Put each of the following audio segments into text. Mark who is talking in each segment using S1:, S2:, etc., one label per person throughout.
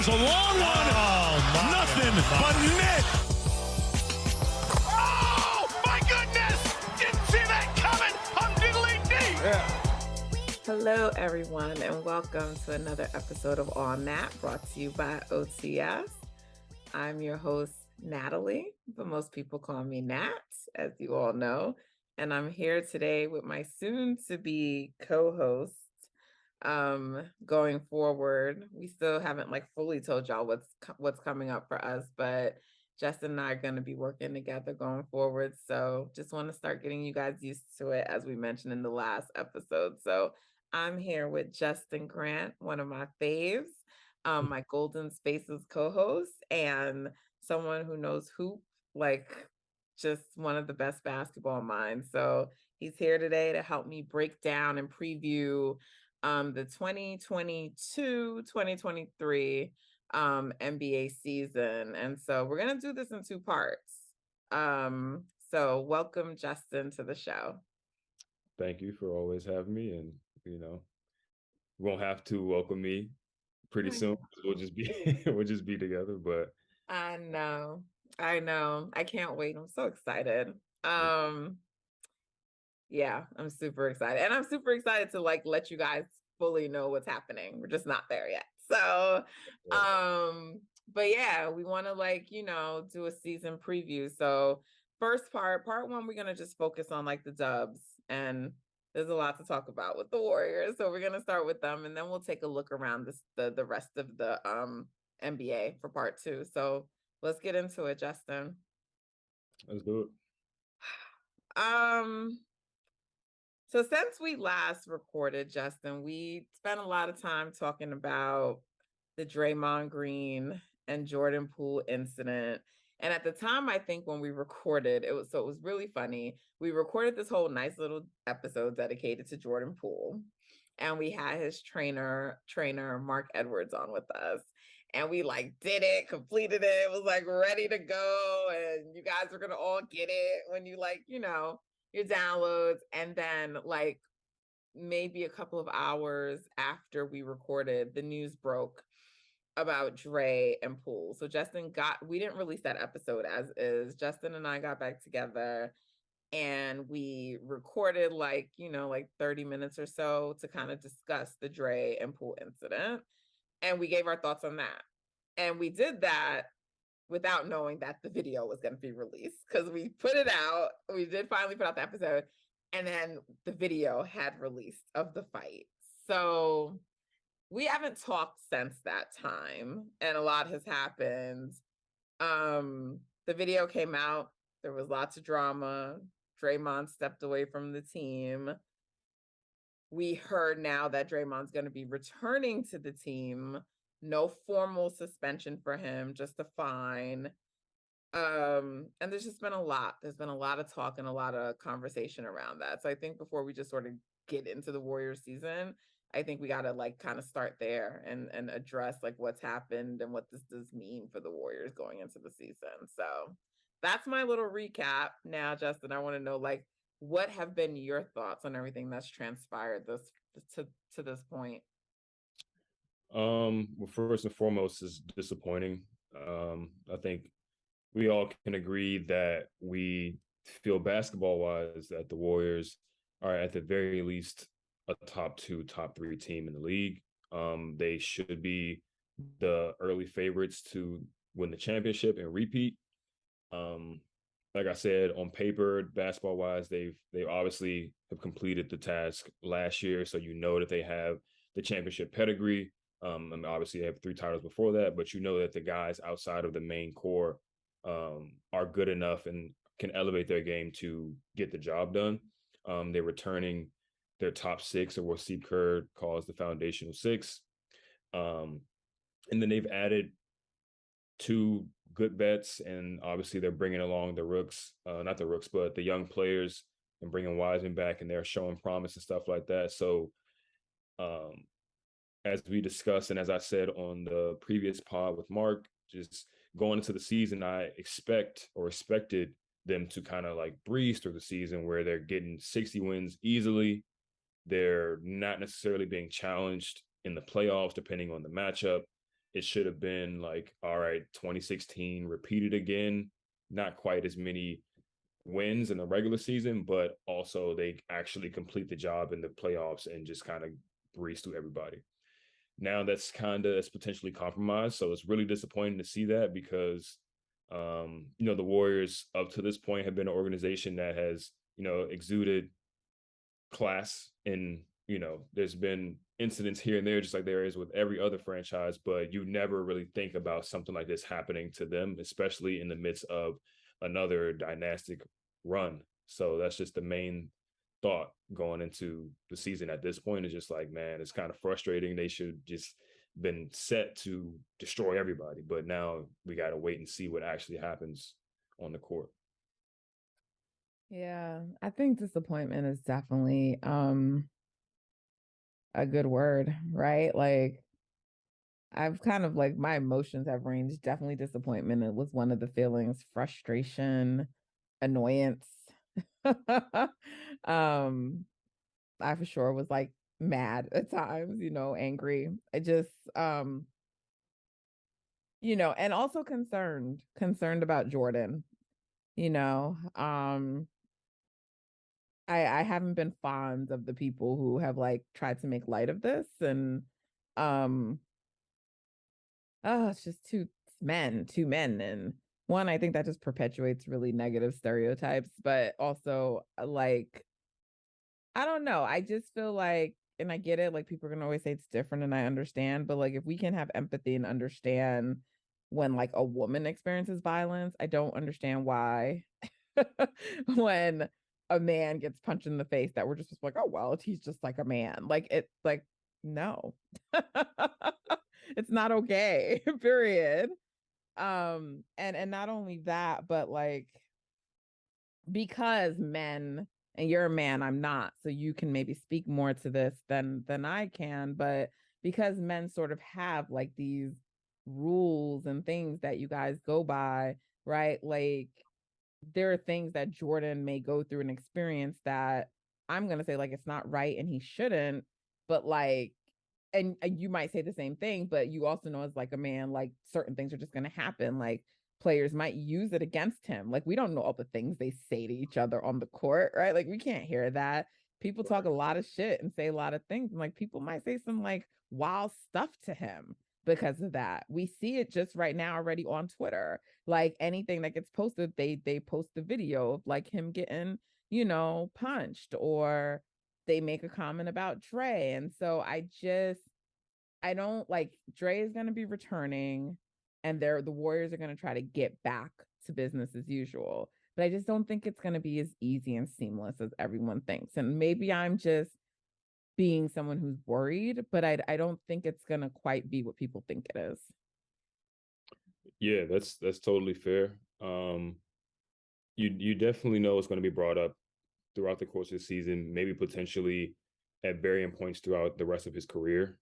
S1: Here's a long one. Nothing but net. Oh, my goodness. Didn't see that coming. I'm diddly dee.
S2: Yeah.
S3: Hello, everyone, and welcome to another episode of On That, brought to you by OTS. I'm your host, Natalie, but most people call me Nat, as you all know. And I'm here today with my soon-to-be co-host. Going forward, we still haven't fully told y'all what's coming up for us, but Justin and I are going to be working together going forward. So just want to start getting you guys used to it, as we mentioned in the last episode. So I'm here with Justin Grant, one of my faves, my Golden Spaces co-host, and someone who knows hoop just one of the best basketball minds. So he's here today to help me break down and preview the 2022-2023 NBA season. And so we're going to do this in two parts. So welcome, Justin, to the show.
S2: Thank you for always having me. And, you won't have to welcome me pretty soon. We'll just be together. But
S3: I know. I can't wait. I'm so excited. Yeah, I'm super excited. And I'm super excited to let you guys fully know what's happening. We're just not there yet. So, but yeah, we want to do a season preview. So first part one, we're going to just focus on the dubs, and there's a lot to talk about with the Warriors. So we're going to start with them, and then we'll take a look around the rest of the NBA for part two. So let's get into it, Justin.
S2: Let's do it.
S3: So since we last recorded, Justin, we spent a lot of time talking about the Draymond Green and Jordan Poole incident. And at the time, I think when we recorded, it was really funny. We recorded this whole nice little episode dedicated to Jordan Poole. And we had his trainer, Mark Edwards, on with us. And we did it, completed it. It was ready to go. And you guys were going to all get it when you your downloads. And then maybe a couple of hours after we recorded, the news broke about Dre and Poole. So we didn't release that episode as is. Justin and I got back together and we recorded 30 minutes or so to kind of discuss the Dre and Poole incident. And we gave our thoughts on that. And we did that without knowing that the video was going to be released, because we put it out. We did finally put out the episode, and then the video had released of the fight. So we haven't talked since that time, and a lot has happened. The video came out. There was lots of drama. Draymond stepped away from the team. We heard now that Draymond's going to be returning to the team. No formal suspension for him, just a fine. And there's just been a lot. There's been a lot of talk and a lot of conversation around that. So I think before we just sort of get into the Warriors season, I think we got to kind of start there and address what's happened and what this does mean for the Warriors going into the season. So that's my little recap. Now, Justin, I want to know what have been your thoughts on everything that's transpired to this point?
S2: Well, first and foremost, is disappointing. I think we all can agree that we feel basketball-wise that the Warriors are at the very least a top 2, top 3 team in the league. They should be the early favorites to win the championship and repeat. Like I said, on paper, basketball-wise, they obviously have completed the task last year, so that they have the championship pedigree. Obviously, they have 3 titles before that, but that the guys outside of the main core are good enough and can elevate their game to get the job done. They're returning their top 6, or what Steve Kerr calls the foundational 6. And then they've added 2 good bets, and obviously they're bringing along the rooks, not the rooks, but the young players, and bringing Wiseman back, and they're showing promise and stuff like that. So as we discussed, and as I said on the previous pod with Mark, just going into the season, I expected them to kind of breeze through the season where they're getting 60 wins easily. They're not necessarily being challenged in the playoffs, depending on the matchup. it should have been like, all right, 2016 repeated again, not quite as many wins in the regular season, but also they actually complete the job in the playoffs and just kind of breeze through everybody. Now that's potentially compromised. So it's really disappointing to see that because the Warriors up to this point have been an organization that has, exuded class, and there's been incidents here and there just like there is with every other franchise, but you never really think about something like this happening to them, especially in the midst of another dynastic run. So that's just the main thought going into the season at this point, is just like, man, it's kind of frustrating. They should just been set to destroy everybody, but now we got to wait and see what actually happens on the court.
S3: Yeah, I think disappointment is definitely a good word, right? Like, I've kind of like, my emotions have ranged. Definitely disappointment. It was one of the feelings, frustration, annoyance. um I for sure was like mad at times, angry. I just and also concerned about Jordan, you know. I haven't been fond of the people who have like tried to make light of this, and um oh, it's just two men, and one, I think that just perpetuates really negative stereotypes, but also like, I don't know, I just feel like, and I get it, like people are gonna always say it's different, and I understand, but like if we can have empathy and understand when like a woman experiences violence, I don't understand why when a man gets punched in the face, that we're just like, oh well, he's just like a man. Like, it's like, no. It's not okay. Period. And not only that, but like, because men, and you're a man, I'm not, so you can maybe speak more to this than I can, but because men sort of have like these rules and things that you guys go by, right? Like, there are things that Jordan may go through and experience that I'm going to say like it's not right and he shouldn't, but like, and you might say the same thing, but you also know, as like a man, like certain things are just going to happen. Like, players might use it against him. Like, we don't know all the things they say to each other on the court, right? Like, we can't hear that. People talk a lot of shit and say a lot of things, and like people might say some like wild stuff to him because of that. We see it just right now already on Twitter. Like, anything that gets posted, they post a video of like him getting, punched, or they make a comment about Dre. And so I don't like, Dre is going to be returning, and the Warriors are going to try to get back to business as usual. But I just don't think it's going to be as easy and seamless as everyone thinks. And maybe I'm just being someone who's worried, but I don't think it's going to quite be what people think it is.
S2: Yeah, that's totally fair. You definitely know it's going to be brought up throughout the course of the season, maybe potentially at varying points throughout the rest of his career.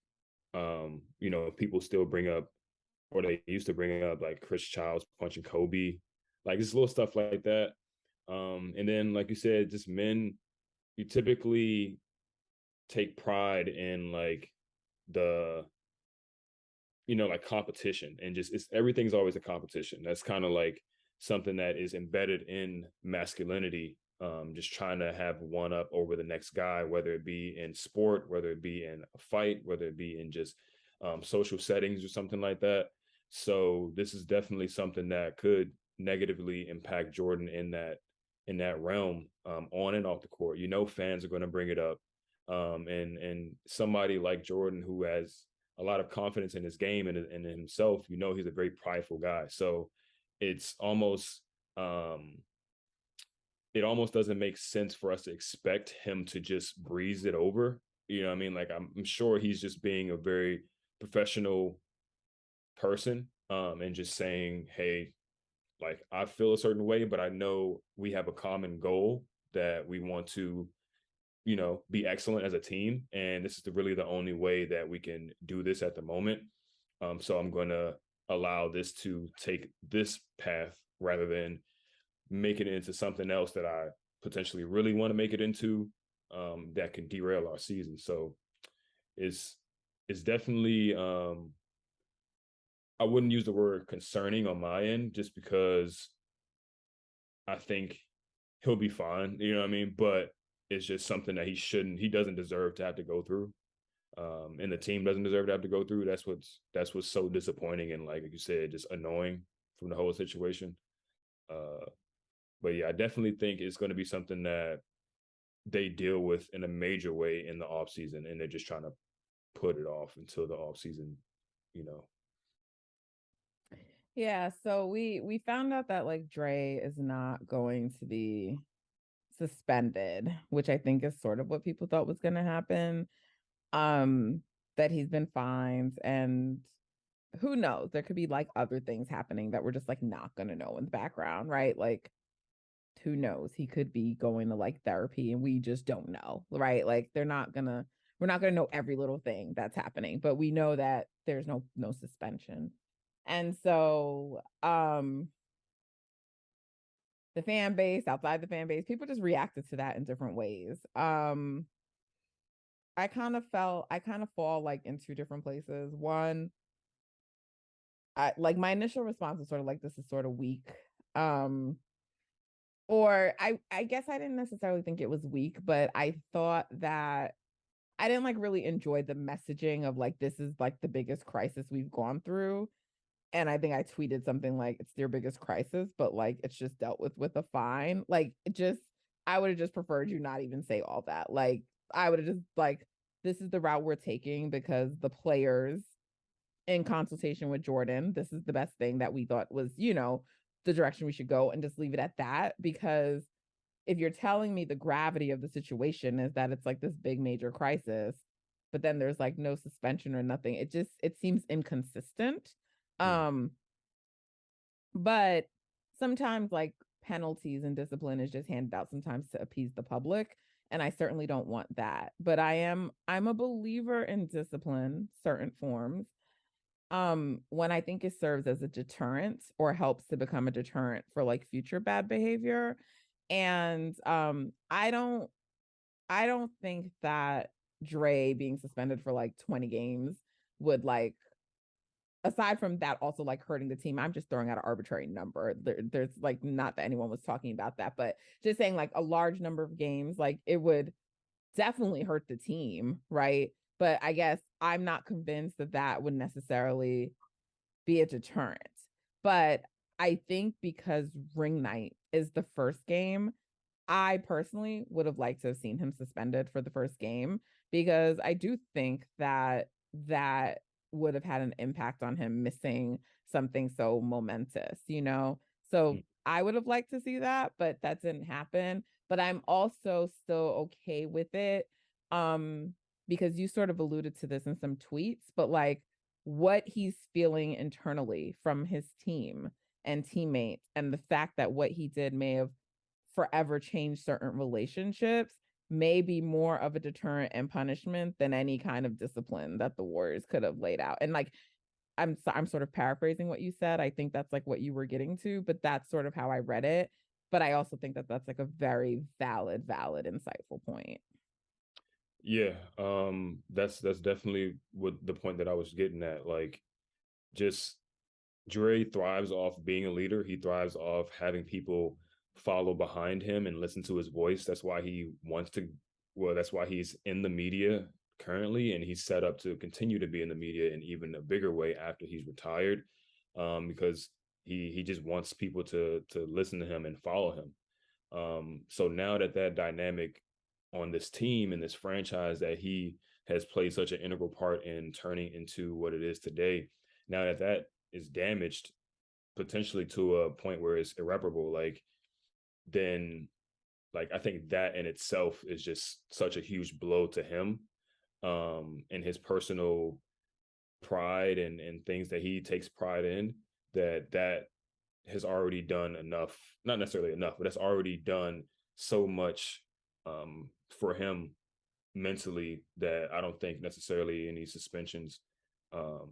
S2: People still bring up, or they used to bring up, like Chris Childs punching Kobe, like just little stuff like that. And then, like you said, just men, you typically take pride in like the, like competition, and just everything's always a competition. That's kind of like something that is embedded in masculinity. Just trying to have one up over the next guy, whether it be in sport, whether it be in a fight, whether it be in just social settings or something like that. So this is definitely something that could negatively impact Jordan in that realm, on and off the court. Fans are going to bring it up, and somebody like Jordan, who has a lot of confidence in his game and in himself, he's a very prideful guy. So it's almost it almost doesn't make sense for us to expect him to just breeze it over. You know what I mean? Like, I'm sure he's just being a very professional person, and just saying, hey, like, I feel a certain way, but I know we have a common goal that we want to, be excellent as a team. And this is really the only way that we can do this at the moment. So I'm going to allow this to take this path rather than make it into something else that I potentially really want to make it into, that can derail our season. So it's definitely I wouldn't use the word concerning on my end, just because I think he'll be fine. You know what I mean? But it's just something that he doesn't deserve to have to go through. And the team doesn't deserve to have to go through. That's what's so disappointing and, like you said, just annoying from the whole situation. But yeah, I definitely think it's going to be something that they deal with in a major way in the off season, and they're just trying to put it off until the off season, you know.
S3: Yeah, so we found out that like Dre is not going to be suspended, which I think is sort of what people thought was going to happen. That he's been fined, and who knows, there could be like other things happening that we're just like not going to know in the background, right? Like who knows, he could be going to like therapy and we just don't know, right? Like we're not gonna know every little thing that's happening, but we know that there's no suspension. And so the fan base, outside the fan base, people just reacted to that in different ways. I kind of fall like in two different places. One, I like my initial response was sort of like, this is sort of weak. Or I guess I didn't necessarily think it was weak, but I thought that I didn't like really enjoy the messaging of like, this is like the biggest crisis we've gone through. And I think I tweeted something like, it's their biggest crisis, but like it's just dealt with a fine. Like it just, I would have just preferred you not even say all that. Like I would have just like, this is the route we're taking because the players, in consultation with Jordan, this is the best thing that we thought was, the direction we should go, and just leave it at that. Because if you're telling me the gravity of the situation is that it's like this big major crisis, but then there's like no suspension or nothing, it seems inconsistent. Um, but sometimes like penalties and discipline is just handed out sometimes to appease the public. And I certainly don't want that. But I'm a believer in discipline, certain forms, when I think it serves as a deterrent or helps to become a deterrent for like future bad behavior. And I don't think that Dre being suspended for like 20 games would like, aside from that also like hurting the team. I'm just throwing out an arbitrary number. There's like, not that anyone was talking about that, but just saying like a large number of games, like it would definitely hurt the team, right? But I guess I'm not convinced that that would necessarily be a deterrent. But I think because ring night is the first game, I personally would have liked to have seen him suspended for the first game, because I do think that that would have had an impact on him missing something so momentous. So I would have liked to see that, but that didn't happen. But I'm also still okay with it. Because you sort of alluded to this in some tweets, but like what he's feeling internally from his team and teammates, and the fact that what he did may have forever changed certain relationships, may be more of a deterrent and punishment than any kind of discipline that the Warriors could have laid out. And like, I'm sort of paraphrasing what you said. I think that's like what you were getting to, but that's sort of how I read it. But I also think that that's like a very valid, insightful point.
S2: Yeah, that's definitely what the point that I was getting at. Like, just Dre thrives off being a leader. He thrives off having people follow behind him and listen to his voice. That's why he wants to. Well, that's why he's in the media currently, and he's set up to continue to be in the media in even a bigger way after he's retired, because he just wants people to listen to him and follow him. So now that dynamic on this team and this franchise that he has played such an integral part in turning into what it is today, now that is damaged potentially to a point where it's irreparable, like, then like I think that in itself is just such a huge blow to him, and his personal pride and things that he takes pride in, that has already done enough, not necessarily enough, but that's already done so much for him mentally, that I don't think necessarily any suspensions um,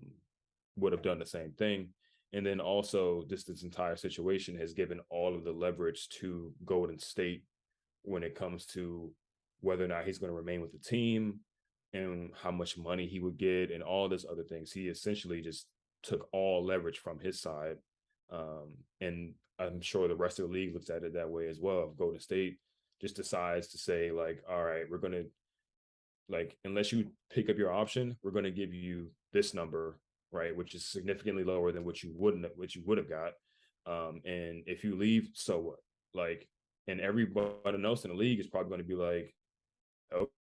S2: would have done the same thing. And then also, just this entire situation has given all of the leverage to Golden State when it comes to whether or not he's going to remain with the team and how much money he would get and all this other things. He essentially just took all leverage from his side. And I'm sure the rest of the league looks at it that way as well. If Golden State just decides to say, like, all right, we're going to, like, unless you pick up your option, we're going to give you this number, right, which is significantly lower than what you would have got. And if you leave, so what? Like, and everybody else in the league is probably going to be like,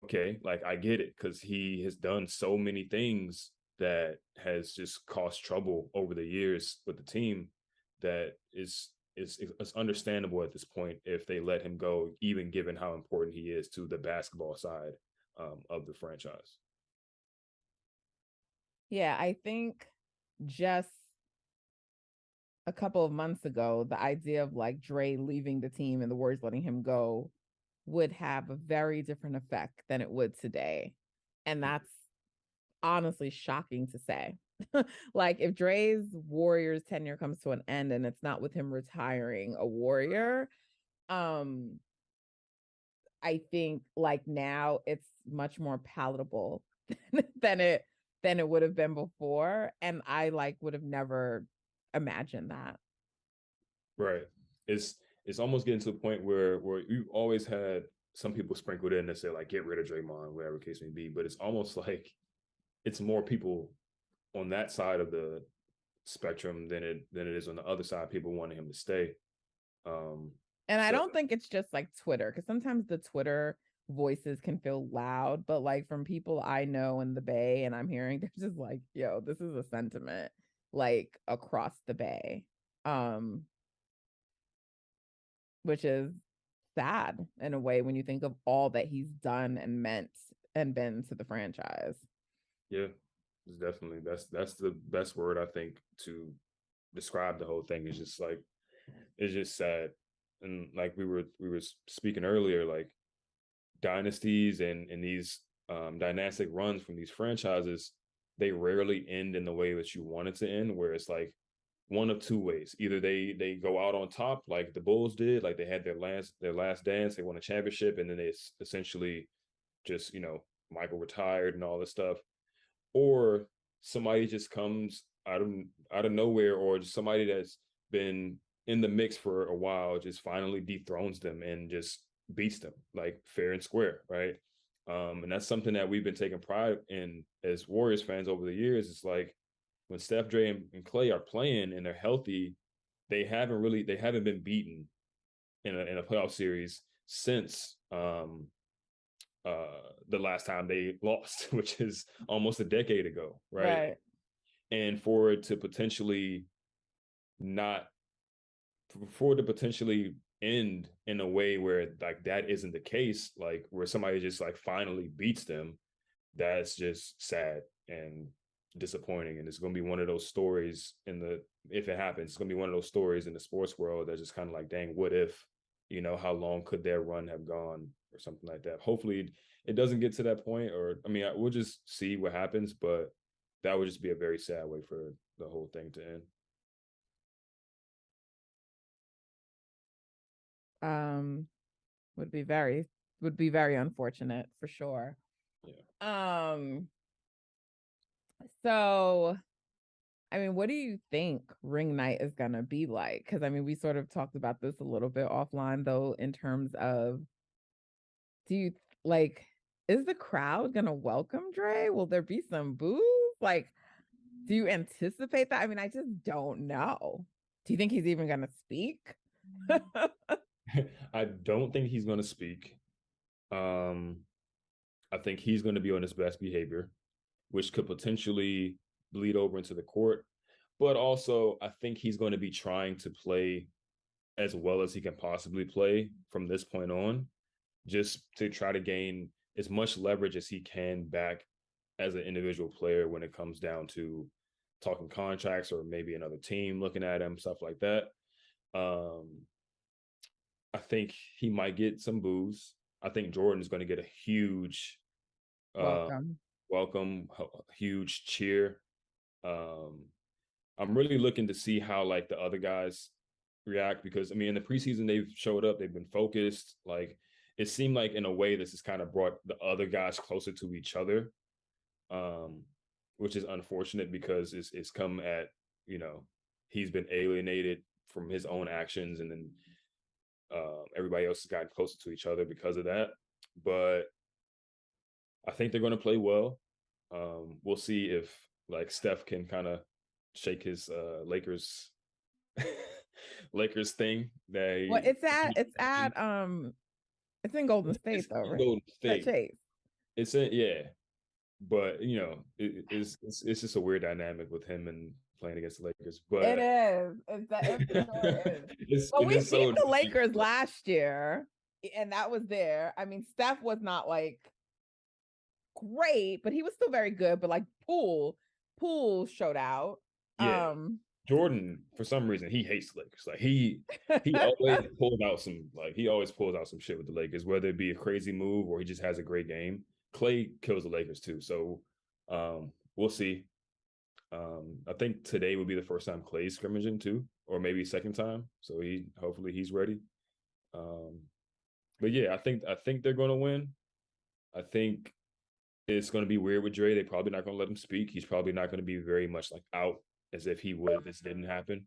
S2: okay, like, I get it, because he has done so many things that has just caused trouble over the years with the team, that it's understandable at this point if they let him go, even given how important he is to the basketball side of the franchise.
S3: Yeah, I think just a couple of months ago, the idea of like Dre leaving the team and the Warriors letting him go would have a very different effect than it would today. And that's honestly shocking to say. Like, if Dre's Warriors tenure comes to an end and it's not with him retiring a Warrior, I think like now it's much more palatable than it would have been before. And I like would have never imagined that.
S2: Right. It's almost getting to the point where you've always had some people sprinkled in that say, like, get rid of Draymond, whatever the case may be. But it's almost like it's more people on that side of the spectrum than it is on the other side, people wanting him to stay.
S3: And I don't think it's just like Twitter, because sometimes the Twitter voices can feel loud, but like from people I know in the Bay and I'm hearing, they're just like, yo, this is a sentiment like across the Bay. Which is sad in a way when you think of all that he's done and meant and been to the franchise.
S2: Yeah, it's definitely, that's the best word I think to describe the whole thing. Is just like, it's just sad. And like we were speaking earlier, like, dynasties and these dynastic runs from these franchises, they rarely end in the way that you want it to end, where it's like one of two ways. Either they go out on top like the Bulls did, like they had their last dance, they won a championship, and then they essentially just, Michael retired and all this stuff, or somebody just comes out of nowhere, or just somebody that's been in the mix for a while just finally dethrones them and just beats them like fair and square, right? And that's something that we've been taking pride in as Warriors fans over the years. It's like, when Steph, Dre, and Clay are playing and they're healthy, they haven't been beaten in a playoff series since the last time they lost, which is almost a decade ago, right? And for it to potentially end in a way where like that isn't the case, like where somebody just like finally beats them, that's just sad and disappointing. And it's going to be one of those stories if it happens, it's going to be one of those stories in the sports world that's just kind of like, dang, what if, how long could their run have gone, or something like that. Hopefully it doesn't get to that point, or I mean, we'll just see what happens, but that would just be a very sad way for the whole thing to end.
S3: Would be very unfortunate for sure.
S2: Yeah.
S3: So I mean, what do you think ring night is gonna be like? Because I mean, we sort of talked about this a little bit offline, though, in terms of, do you like, is the crowd gonna welcome Dre? Will there be some boos? Like, do you anticipate that? I mean, I just don't know. Do you think he's even gonna speak?
S2: I don't think he's going to speak. I think he's going to be on his best behavior, which could potentially bleed over into the court. But also, I think he's going to be trying to play as well as he can possibly play from this point on, just to try to gain as much leverage as he can back as an individual player when it comes down to talking contracts, or maybe another team looking at him, stuff like that. I think he might get some boos. I think Jordan is going to get a huge welcome, huge cheer. I'm really looking to see how like the other guys react, because I mean, in the preseason they've showed up, they've been focused. Like, it seemed like in a way this has kind of brought the other guys closer to each other. which is unfortunate because it's come at, he's been alienated from his own actions, and then everybody else has gotten closer to each other because of that. But I think they're going to play well. We'll see if like Steph can kind of shake his Lakers Lakers thing.
S3: Well, it's in Golden State though, right?
S2: Golden
S3: At
S2: State.
S3: Chase.
S2: Yeah, but it's just a weird dynamic with him and playing against the Lakers. But
S3: it is. It is. Well, we beat the Lakers last year, and that was there. I mean, Steph was not like great, but he was still very good. But like Poole showed out.
S2: Yeah. Jordan, for some reason, he hates the Lakers. Like he always pulls out some shit with the Lakers, whether it be a crazy move or he just has a great game. Clay kills the Lakers too. So we'll see. I think today would be the first time Clay's scrimmaging too, or maybe second time. So hopefully he's ready. But yeah, I think they're gonna win. I think it's gonna be weird with Dre. They're probably not gonna let him speak. He's probably not gonna be very much like out as if he would if this didn't happen.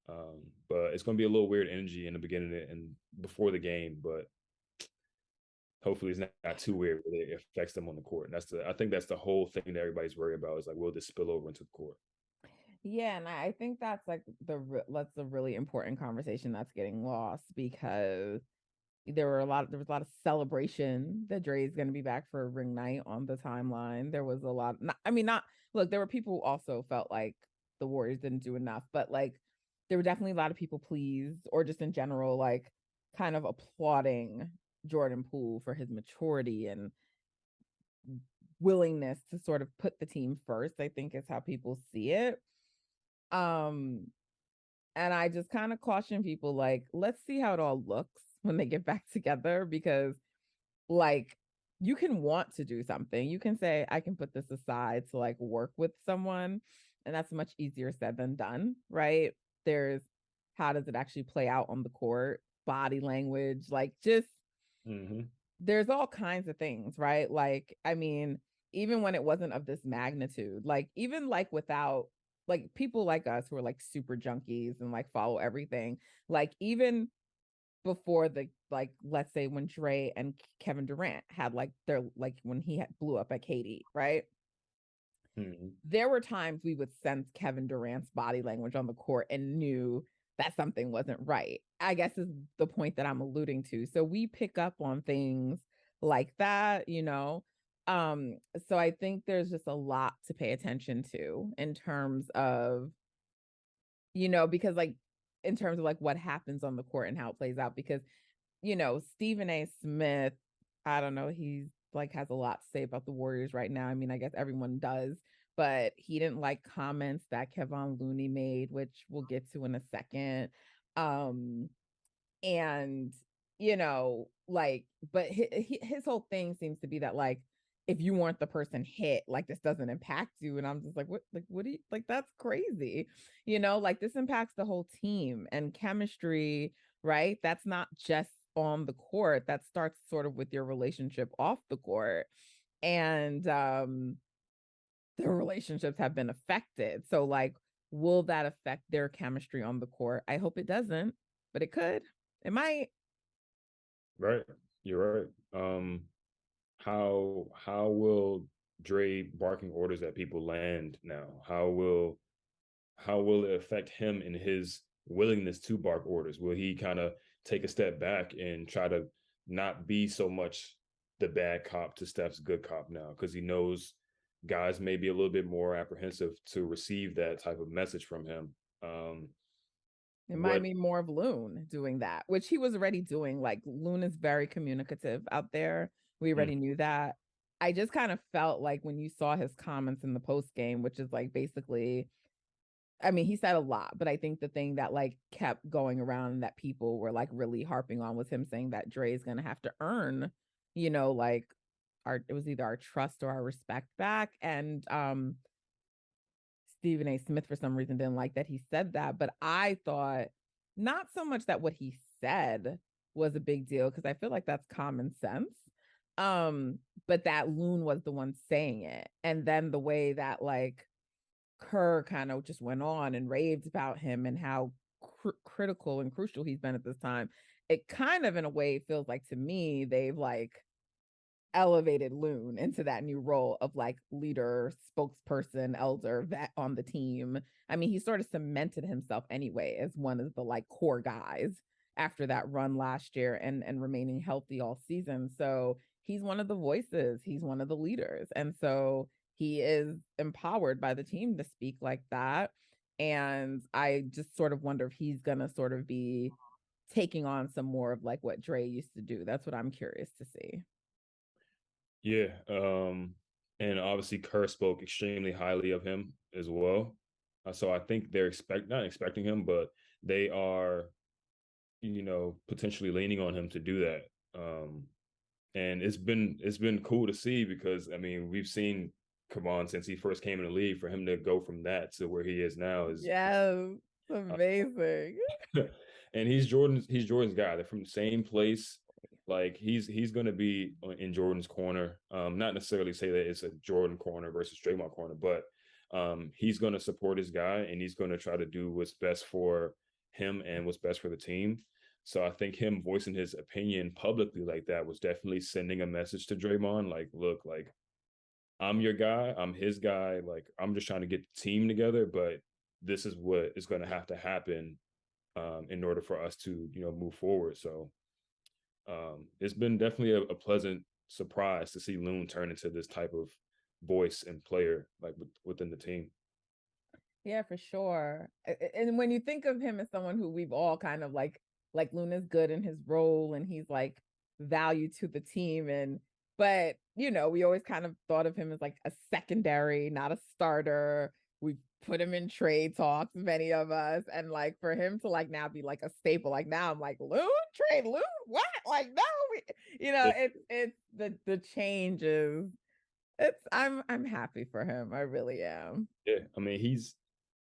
S2: But it's gonna be a little weird energy in the beginning and before the game, but hopefully it's not too weird where it affects them on the court. And I think that's the whole thing that everybody's worried about is like, will this spill over into the court?
S3: Yeah, and I think that's like that's a really important conversation that's getting lost because there was a lot of celebration that Dre is going to be back for ring night on the timeline. There was a lot. Look, there were people who also felt like the Warriors didn't do enough, but like there were definitely a lot of people pleased or just in general, like kind of applauding Jordan Poole for his maturity and willingness to sort of put the team first. I think is how people see it. And I just kind of caution people, like, let's see how it all looks when they get back together, because like you can want to do something. You can say, I can put this aside to like work with someone. And that's much easier said than done, right? There's how does it actually play out on the court, body language, like just there's all kinds of things, right? Like, I mean, even when it wasn't of this magnitude, like even like without like people like us who are like super junkies and like follow everything, like even before the like let's say when Dre and Kevin Durant had like their like when he blew up at Katie, right? There were times we would sense Kevin Durant's body language on the court and knew that something wasn't right, I guess is the point that I'm alluding to. So we pick up on things like that, so I think there's just a lot to pay attention to in terms of, because like in terms of like what happens on the court and how it plays out, because, Stephen A. Smith, I don't know, he's like has a lot to say about the Warriors right now. I mean, I guess everyone does, but he didn't like comments that Kevon Looney made, which we'll get to in a second. And, like, but his whole thing seems to be that like, if you weren't the person hit, like this doesn't impact you. And I'm just like, what do you like? That's crazy. Like this impacts the whole team and chemistry, right? That's not just on the court. That starts sort of with your relationship off the court. And their relationships have been affected. So like, will that affect their chemistry on the court? I hope it doesn't, but it could. It might.
S2: Right. You're right. How will Dre barking orders at people land now? How will it affect him in his willingness to bark orders? Will he kind of take a step back and try to not be so much the bad cop to Steph's good cop now? Because he knows guys may be a little bit more apprehensive to receive that type of message from him.
S3: It might be more of Loon doing that, which he was already doing. Like Loon is very communicative out there. We already knew that. I just kind of felt like when you saw his comments in the post game, which is like basically, I mean, he said a lot, but I think the thing that like kept going around and that people were like really harping on was him saying that Dre is going to have to earn, like it was either our trust or our respect back. And Stephen A. Smith, for some reason, didn't like that he said that. But I thought not so much that what he said was a big deal, because I feel like that's common sense. But that Loon was the one saying it. And then the way that like Kerr kind of just went on and raved about him and how critical and crucial he's been at this time, it kind of in a way feels like to me they've like elevated Loon into that new role of like leader, spokesperson, elder, vet on the team. I mean, he sort of cemented himself anyway as one of the like core guys after that run last year and remaining healthy all season. So he's one of the voices, he's one of the leaders. And so he is empowered by the team to speak like that. And I just sort of wonder if he's going to sort of be taking on some more of like what Dre used to do. That's what I'm curious to see.
S2: Yeah. And obviously Kerr spoke extremely highly of him as well. So I think they're not expecting him, but they are, potentially leaning on him to do that. And it's been cool to see because I mean we've seen Kaban since he first came in the league. For him to go from that to where he is now is
S3: amazing.
S2: And he's Jordan's guy. They're from the same place. Like he's gonna be in Jordan's corner. Not necessarily say that it's a Jordan corner versus Draymond corner, but he's gonna support his guy and he's gonna try to do what's best for him and what's best for the team. So I think him voicing his opinion publicly like that was definitely sending a message to Draymond, like, look, like I'm your guy, I'm his guy, like I'm just trying to get the team together, but this is what is going to have to happen in order for us to, move forward. So it's been definitely a pleasant surprise to see Loon turn into this type of voice and player like within the team.
S3: Yeah, for sure. And when you think of him as someone who we've all kind of like Luna's good in his role and he's like value to the team but we always kind of thought of him as like a secondary, not a starter. We put him in trade talks, many of us, and like for him to like now be like a staple, like now I'm like Loon, trade Loon, what? Like no, it's the changes. I'm happy for him. I really am.
S2: Yeah, I mean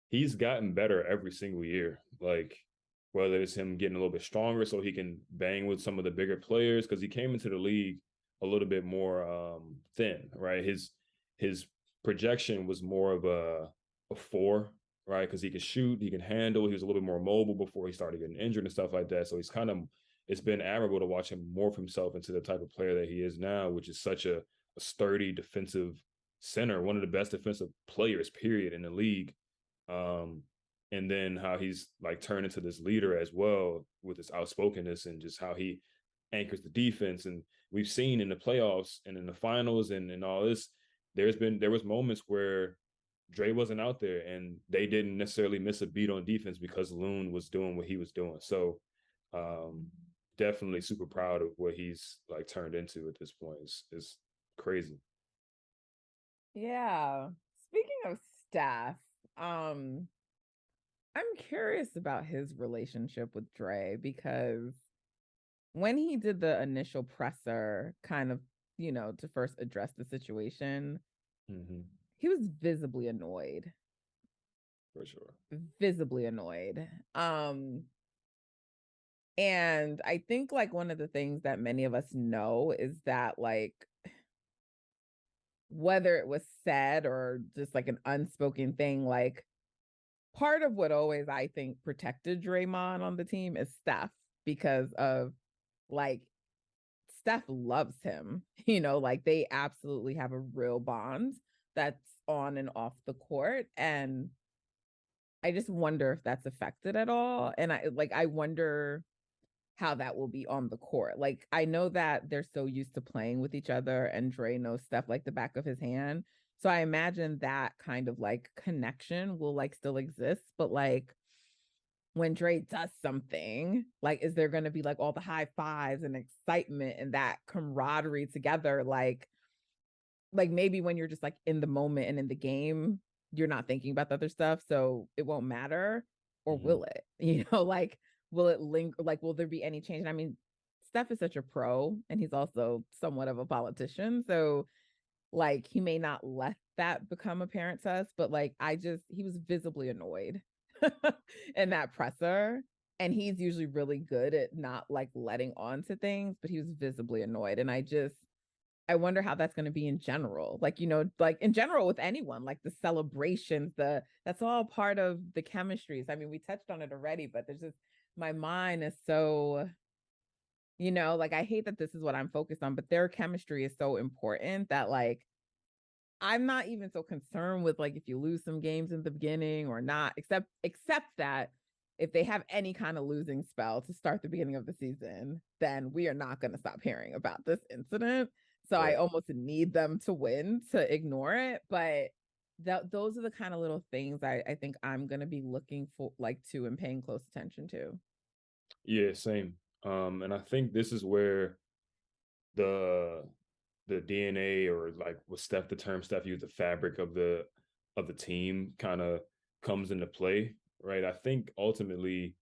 S2: he's gotten better every single year. Like whether it's him getting a little bit stronger so he can bang with some of the bigger players because he came into the league a little bit more thin, right? His projection was more of a 4, right? Because he can shoot, he can handle. He was a little bit more mobile before he started getting injured and stuff like that. So it's been admirable to watch him morph himself into the type of player that he is now, which is such a sturdy defensive center, one of the best defensive players, period, in the league. And then how he's like turned into this leader as well with his outspokenness and just how he anchors the defense. And we've seen in the playoffs and in the finals and all this, there was moments where Dre wasn't out there and they didn't necessarily miss a beat on defense because Loon was doing what he was doing. So definitely super proud of what he's like turned into at this point. It's crazy.
S3: Yeah. Speaking of Steph, I'm curious about his relationship with Dre because when he did the initial presser kind of, to first address the situation, he was visibly annoyed.
S2: For sure.
S3: Visibly annoyed. And I think like one of the things that many of us know is that like whether it was said or just like an unspoken thing, like part of what always I think protected Draymond on the team is Steph because of like Steph loves him, like they absolutely have a real bond that's on and off the court. And I just wonder if that's affected at all. And I wonder how that will be on the court. Like I know that they're so used to playing with each other and Dre knows Steph like the back of his hand. So I imagine that kind of like connection will like still exist, but like when Dre does something, like is there going to be like all the high fives and excitement and that camaraderie together? Like maybe when you're just like in the moment and in the game, you're not thinking about the other stuff, so it won't matter, or will it? Like will it linger? Like will there be any change? And I mean, Steph is such a pro, and he's also somewhat of a politician, so like he may not let that become apparent to us, but like he was visibly annoyed in that presser, and he's usually really good at not like letting on to things, but he was visibly annoyed, and I wonder how that's going to be in general. Like, you know, like in general with anyone, like the celebrations, that's all part of the chemistries. I mean, we touched on it already, but there's just my mind is so, you know, like I hate that this is what I'm focused on, but their chemistry is so important that like I'm not even so concerned with like if you lose some games in the beginning or not, except that if they have any kind of losing spell to start the beginning of the season, then we are not going to stop hearing about this incident. So I almost need them to win to ignore it. But those are the kind of little things I think I'm going to be looking for, like, to and paying close attention to.
S2: Yeah, same. And I think this is where the DNA, or like what the term Steph used, the fabric of the team kind of comes into play, right? I think ultimately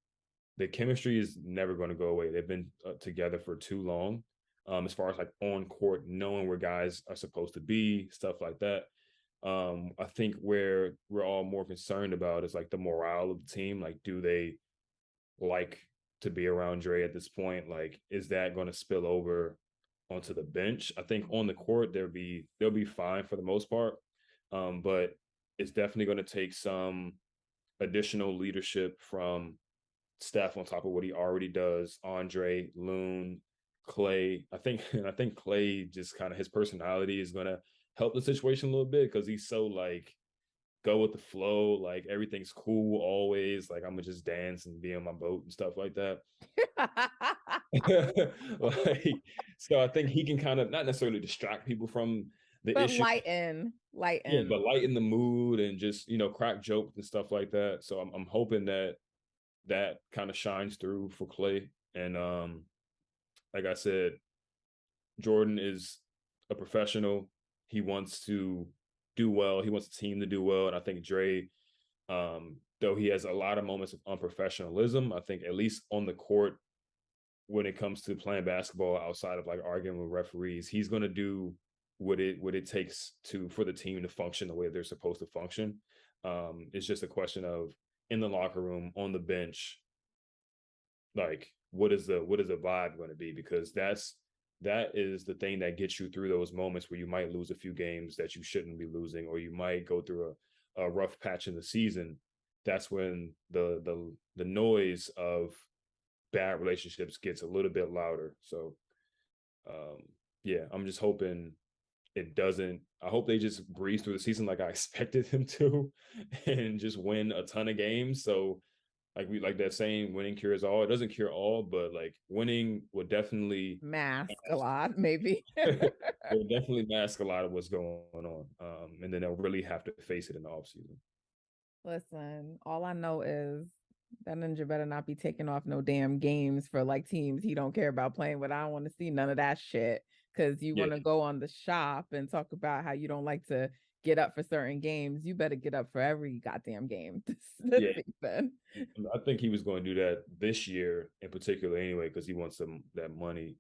S2: the chemistry is never going to go away. They've been together for too long. As far as like on court, knowing where guys are supposed to be, stuff like that. I think where we're all more concerned about is like the morale of the team. Like, do they like to be around Dre at this point? Like, is that going to spill over onto the bench? I think on the court they'll be fine for the most part, but it's definitely going to take some additional leadership from Steph on top of what he already does. Andre, Loon, Clay. I think Clay, just kind of his personality is going to help the situation a little bit because he's so like go with the flow, like everything's cool always, like I'm gonna just dance and be on my boat and stuff like that. Like, so I think he can kind of not necessarily distract people from the
S3: But
S2: issue,
S3: lighten.
S2: yeah, but lighten the mood and just, you know, crack jokes and stuff like that. So I'm hoping that that kind of shines through for Clay. And like I said, Jordan is a professional. He wants to do well. He wants the team to do well. And I think Dre, though he has a lot of moments of unprofessionalism, I think at least on the court, when it comes to playing basketball outside of like arguing with referees, he's going to do what it takes for the team to function the way they're supposed to function. It's just a question of in the locker room, on the bench, like what is the vibe going to be? Because that is the thing that gets you through those moments where you might lose a few games that you shouldn't be losing, or you might go through a rough patch in the season. That's when the noise of bad relationships gets a little bit louder. So yeah, I'm just hoping it doesn't. I hope they just breeze through the season like I expected them to and just win a ton of games. So like that saying, winning cures all. It doesn't cure all, but like winning would definitely
S3: Mask a lot, maybe.
S2: it would definitely mask a lot of what's going on. And then they'll really have to face it in the offseason.
S3: Listen, all I know is that ninja better not be taking off no damn games for like teams he don't care about playing with. I don't want to see none of that shit, because you want to go on the shop and talk about how you don't like to get up for certain games. You better get up for every goddamn game this season.
S2: I think he was going to do that this year in particular anyway, because he wants that money.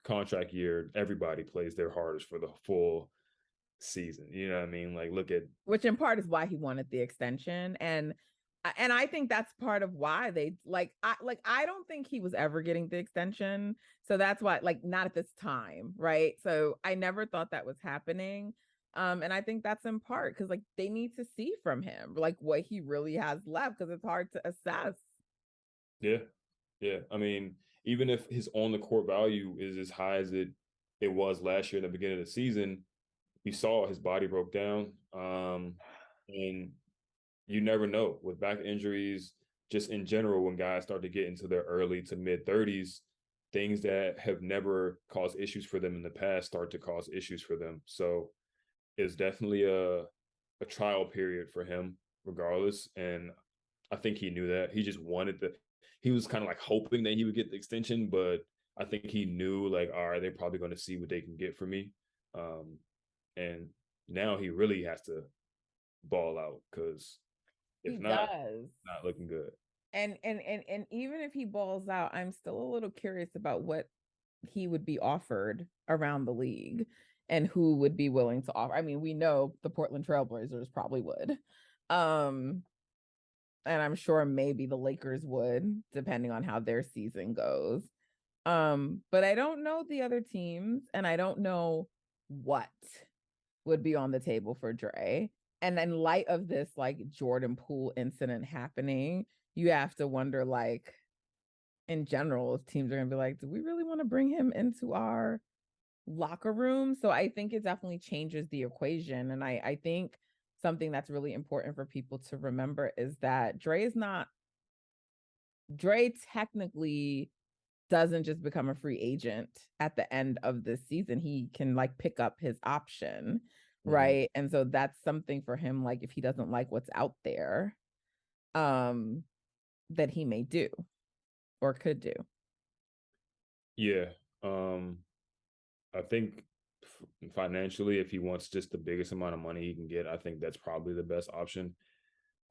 S2: Contract year, everybody plays their hardest for the full season. You know what I mean? Like, look at,
S3: which in part is why he wanted the extension, and I think that's part of why they I don't think he was ever getting the extension, so that's why, like, not at this time, right? So I never thought that was happening, and I think that's in part because like they need to see from him like what he really has left, because it's hard to assess.
S2: Yeah. I mean, even if his on the court value is as high as it was last year in the beginning of the season, we saw his body broke down, and you never know with back injuries, just in general, when guys start to get into their early to mid 30s, things that have never caused issues for them in the past start to cause issues for them. So it's definitely a trial period for him regardless. And I think he knew that. He just wanted he was kind of like hoping that he would get the extension, but I think he knew like, all right, they're probably going to see what they can get from me. And now he really has to ball out, because if not, not looking good.
S3: And even if he balls out, I'm still a little curious about what he would be offered around the league and who would be willing to offer. I mean, we know the Portland Trailblazers probably would. And I'm sure maybe the Lakers would, depending on how their season goes. But I don't know the other teams, and I don't know what would be on the table for Dre. And in light of this, like, Jordan Poole incident happening, you have to wonder, like, in general, teams are gonna be like, do we really want to bring him into our locker room? So I think it definitely changes the equation. And I think something that's really important for people to remember is that Dre technically doesn't just become a free agent at the end of this season. He can, like, pick up his option, right? And so that's something for him, like, if he doesn't like what's out there, that he may do or could do.
S2: Yeah. I think financially, if he wants just the biggest amount of money he can get, I think that's probably the best option.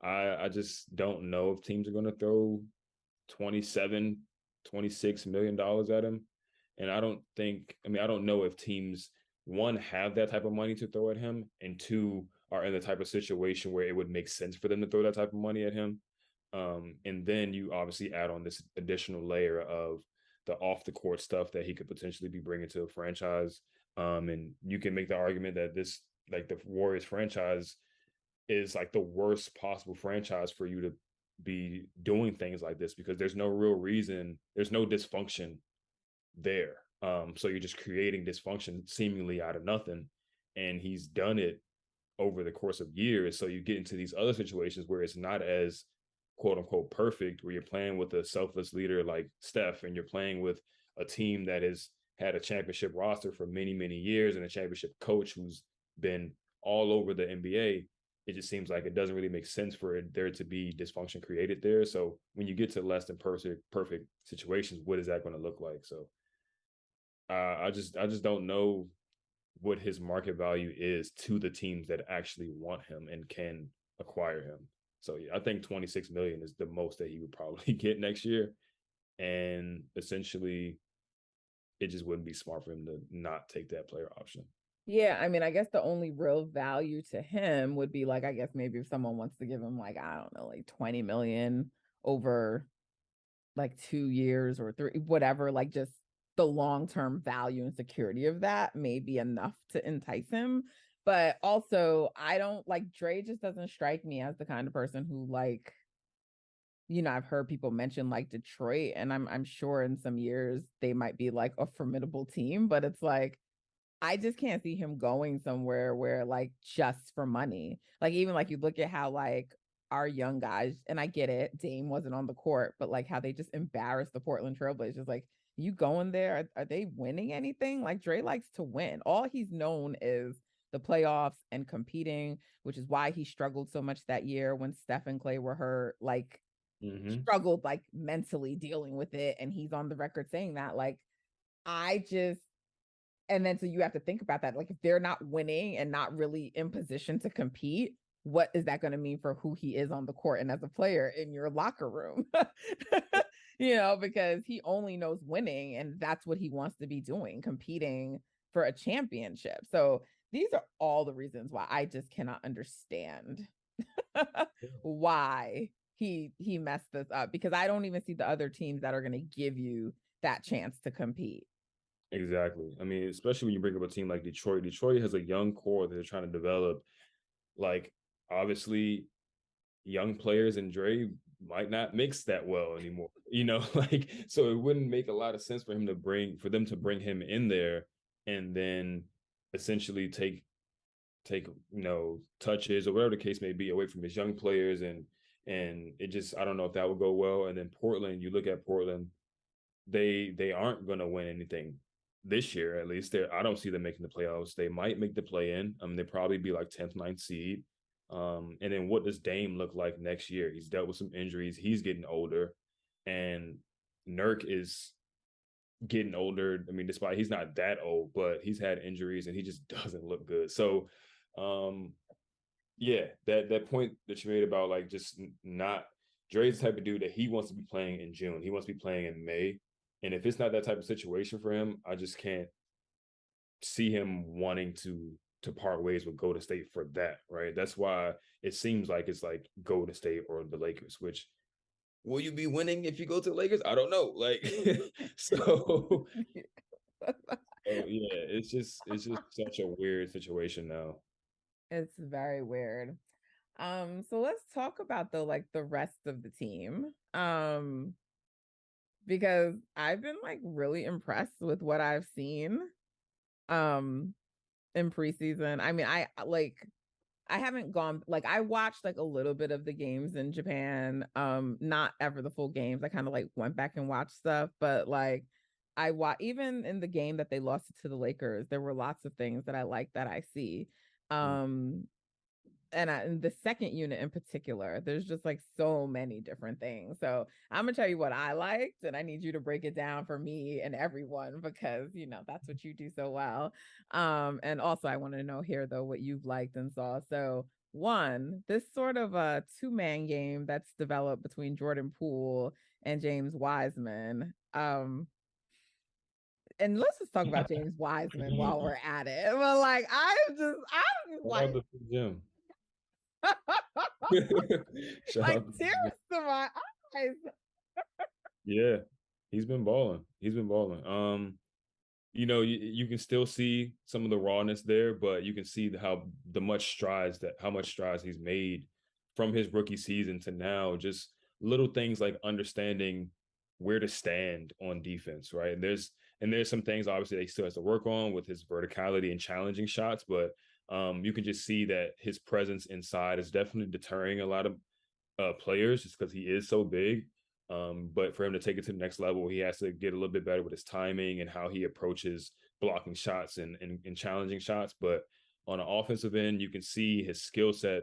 S2: I just don't know if teams are going to throw 27, $26 million at him. And I don't know if teams, one, have that type of money to throw at him, and two, are in the type of situation where it would make sense for them to throw that type of money at him. And then you obviously add on this additional layer of the off the court stuff that he could potentially be bringing to a franchise. And you can make the argument that this, like, the Warriors franchise is like the worst possible franchise for you to be doing things like this, because there's no real reason, there's no dysfunction there. So you're just creating dysfunction seemingly out of nothing. And he's done it over the course of years. So you get into these other situations where it's not as quote unquote perfect, where you're playing with a selfless leader like Steph, and you're playing with a team that has had a championship roster for many, many years and a championship coach who's been all over the NBA. It just seems like it doesn't really make sense for there to be dysfunction created there. So when you get to less than perfect situations, what is that going to look like? So I just don't know what his market value is to the teams that actually want him and can acquire him. So yeah, I think 26 million is the most that he would probably get next year. And essentially, it just wouldn't be smart for him to not take that player option.
S3: Yeah, I mean, I guess the only real value to him would be, like, I guess maybe if someone wants to give him, like, I don't know, like 20 million over like 2 years or three, whatever, like, just the long-term value and security of that may be enough to entice him. But also, I don't like, Dre just doesn't strike me as the kind of person who, like, I've heard people mention, like, Detroit, and I'm sure in some years they might be like a formidable team, but it's like, I just can't see him going somewhere where, like, just for money. Like, even like you look at how, like, our young guys, and I get it, Dame wasn't on the court, but like how they just embarrassed the Portland Trailblazers. Like, you going there, are they winning anything? Like, Dre likes to win. All he's known is the playoffs and competing, which is why he struggled so much that year when Steph and Clay were hurt. Like, struggled, like, mentally dealing with it. And he's on the record saying that. Like, I just, and then so you have to think about that. Like, if they're not winning and not really in position to compete, what is that going to mean for who he is on the court and as a player in your locker room? Because he only knows winning, and that's what he wants to be doing, competing for a championship. So these are all the reasons why I just cannot understand why he messed this up, because I don't even see the other teams that are going to give you that chance to compete.
S2: Exactly. I mean, especially when you bring up a team like Detroit. Detroit has a young core that they're trying to develop. Like, obviously, young players and Dre might not mix that well anymore. Like, so it wouldn't make a lot of sense for them to bring him in there and then essentially take touches or whatever the case may be away from his young players, and it just, I don't know if that would go well. And then Portland, you look at Portland, they aren't going to win anything this year. At least I don't see them making the playoffs. They might make the play in. They'd probably be like 10th, 9th seed. And then what does Dame look like next year? He's dealt with some injuries. He's getting older, and Nurk is getting older. I mean, despite he's not that old, but he's had injuries and he just doesn't look good. So, yeah, that point that you made about, like, just not, Dre's the type of dude that he wants to be playing in June. He wants to be playing in May. And if it's not that type of situation for him, I just can't see him wanting to part ways with Golden State for that, right? That's why it seems like it's like Golden State or the Lakers, which will you be winning if you go to the Lakers? I don't know. Like, so yeah, it's just such a weird situation now.
S3: It's very weird. So let's talk about the rest of the team. Because I've been like really impressed with what I've seen in preseason. I mean, I haven't gone, like, I watched like a little bit of the games in Japan, not ever the full games. I kind of like went back and watched stuff, but like even in the game that they lost to the Lakers, there were lots of things that I like that I see. Um in the second unit in particular, there's just like so many different things. So I'm gonna tell you what I liked, and I need you to break it down for me and everyone, because that's what you do so well. And also I want to know here though what you've liked and saw. So one, this sort of a two-man game that's developed between Jordan Poole and James Wiseman. And let's just talk about James Wiseman while we're at it. Well, like I'm
S2: Shout out
S3: like
S2: to the gym. Shout
S3: like
S2: out to the
S3: tears
S2: gym.
S3: to my eyes.
S2: Yeah, he's been balling. He's been balling. You can still see some of the rawness there, but you can see how much strides he's made from his rookie season to now. Just little things like understanding where to stand on defense, right? And there's some things obviously that he still has to work on with his verticality and challenging shots, but you can just see that his presence inside is definitely deterring a lot of players just because he is so big. But for him to take it to the next level, he has to get a little bit better with his timing and how he approaches blocking shots and challenging shots. But on the offensive end, you can see his skill set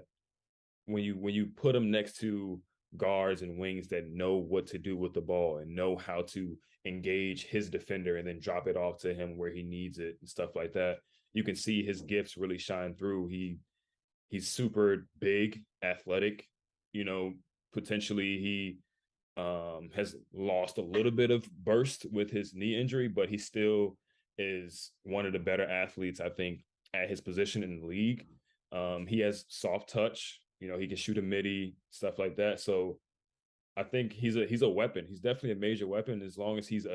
S2: when you put him next to guards and wings that know what to do with the ball and know how to engage his defender and then drop it off to him where he needs it and stuff like that. You can see his gifts really shine through. He's super big, athletic, potentially he has lost a little bit of burst with his knee injury, but he still is one of the better athletes, I think, at his position in the league. He has soft touch, he can shoot a midi, stuff like that. So I think he's a weapon. He's definitely a major weapon as long as he's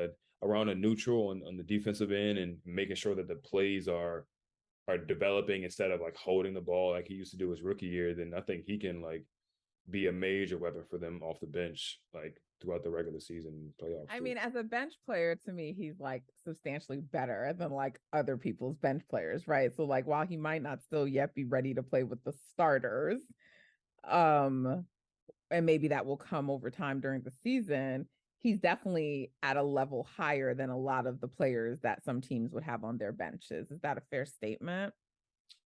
S2: around a neutral on the defensive end and making sure that the plays are developing instead of like holding the ball like he used to do his rookie year. Then I think he can like be a major weapon for them off the bench, like throughout the regular season playoffs.
S3: I mean, as a bench player, to me, he's like substantially better than like other people's bench players, right? So like while he might not still yet be ready to play with the starters, and maybe that will come over time during the season, he's definitely at a level higher than a lot of the players that some teams would have on their benches. Is that a fair statement?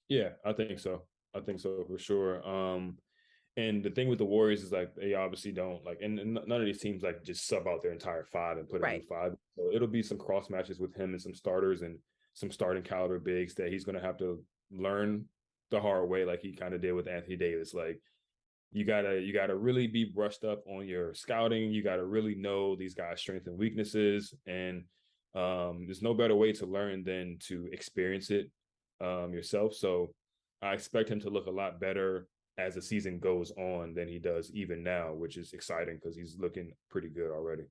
S2: Yeah, I think so. I think so for sure. And the thing with the Warriors is like they obviously don't like, and none of these teams like just sub out their entire five and put a new five. So it'll be some cross matches with him and some starters and some starting caliber bigs that he's going to have to learn the hard way, like he kind of did with Anthony Davis. Like you gotta really be brushed up on your scouting. You gotta really know these guys' strengths and weaknesses, and there's no better way to learn than to experience it yourself. So I expect him to look a lot better as the season goes on than he does even now, which is exciting because he's looking pretty good already.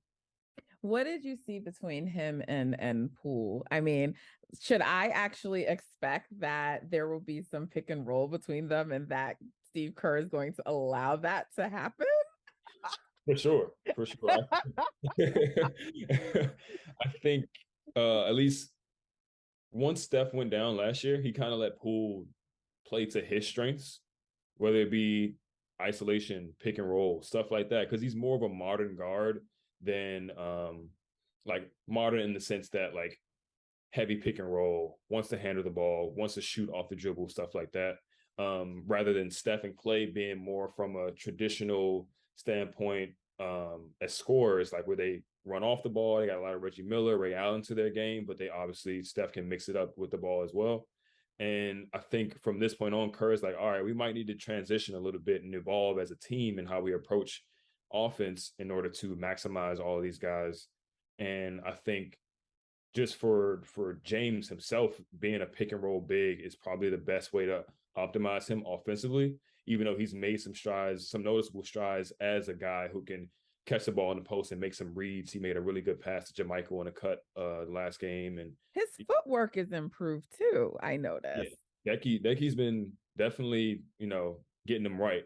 S3: What did you see between him and Poole? I mean, should I actually expect that there will be some pick and roll between them and that Steve Kerr is going to allow that to happen?
S2: For sure. I think at least once Steph went down last year, he kind of let Poole play to his strengths, whether it be isolation, pick and roll, stuff like that, because he's more of a modern guard than like modern in the sense that like heavy pick and roll, wants to handle the ball, wants to shoot off the dribble, stuff like that. Rather than Steph and Clay being more from a traditional standpoint as scorers, like where they run off the ball. They got a lot of Reggie Miller, Ray Allen to their game, but they obviously Steph can mix it up with the ball as well. And I think from this point on, Kerr's like, all right, we might need to transition a little bit and evolve as a team and how we approach offense in order to maximize all of these guys. And I think just for James himself, being a pick and roll big is probably the best way to optimize him offensively, even though he's made some strides, some noticeable strides as a guy who can catch the ball in the post and make some reads. He made a really good pass to Jermichael in a cut last game, and
S3: his footwork is improved too. I noticed.
S2: Yeah, Decky's been definitely getting them right.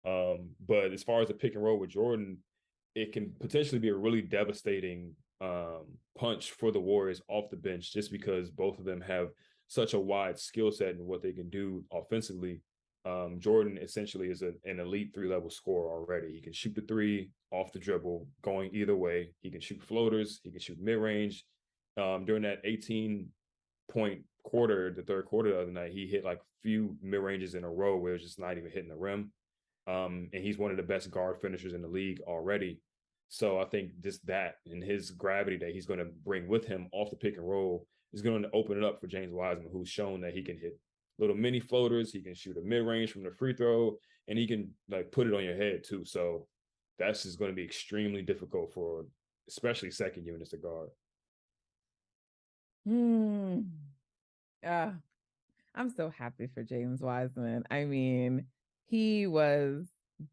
S2: But as far as the pick and roll with Jordan, it can potentially be a really devastating punch for the Warriors off the bench, just because both of them have such a wide skill set and what they can do offensively. Jordan essentially is an elite 3-level scorer already. He can shoot the three off the dribble, going either way. He can shoot floaters. He can shoot mid-range. During that 18-point quarter, the third quarter the other night, he hit like a few mid-ranges in a row where it was just not even hitting the rim. And he's one of the best guard finishers in the league already. So I think just that and his gravity that he's going to bring with him off the pick and roll is going to open it up for James Wiseman, who's shown that he can hit little mini floaters. He can shoot a mid-range from the free throw, and he can like put it on your head too. So that's just going to be extremely difficult for especially second units to guard.
S3: I'm so happy for James Wiseman. I mean, he was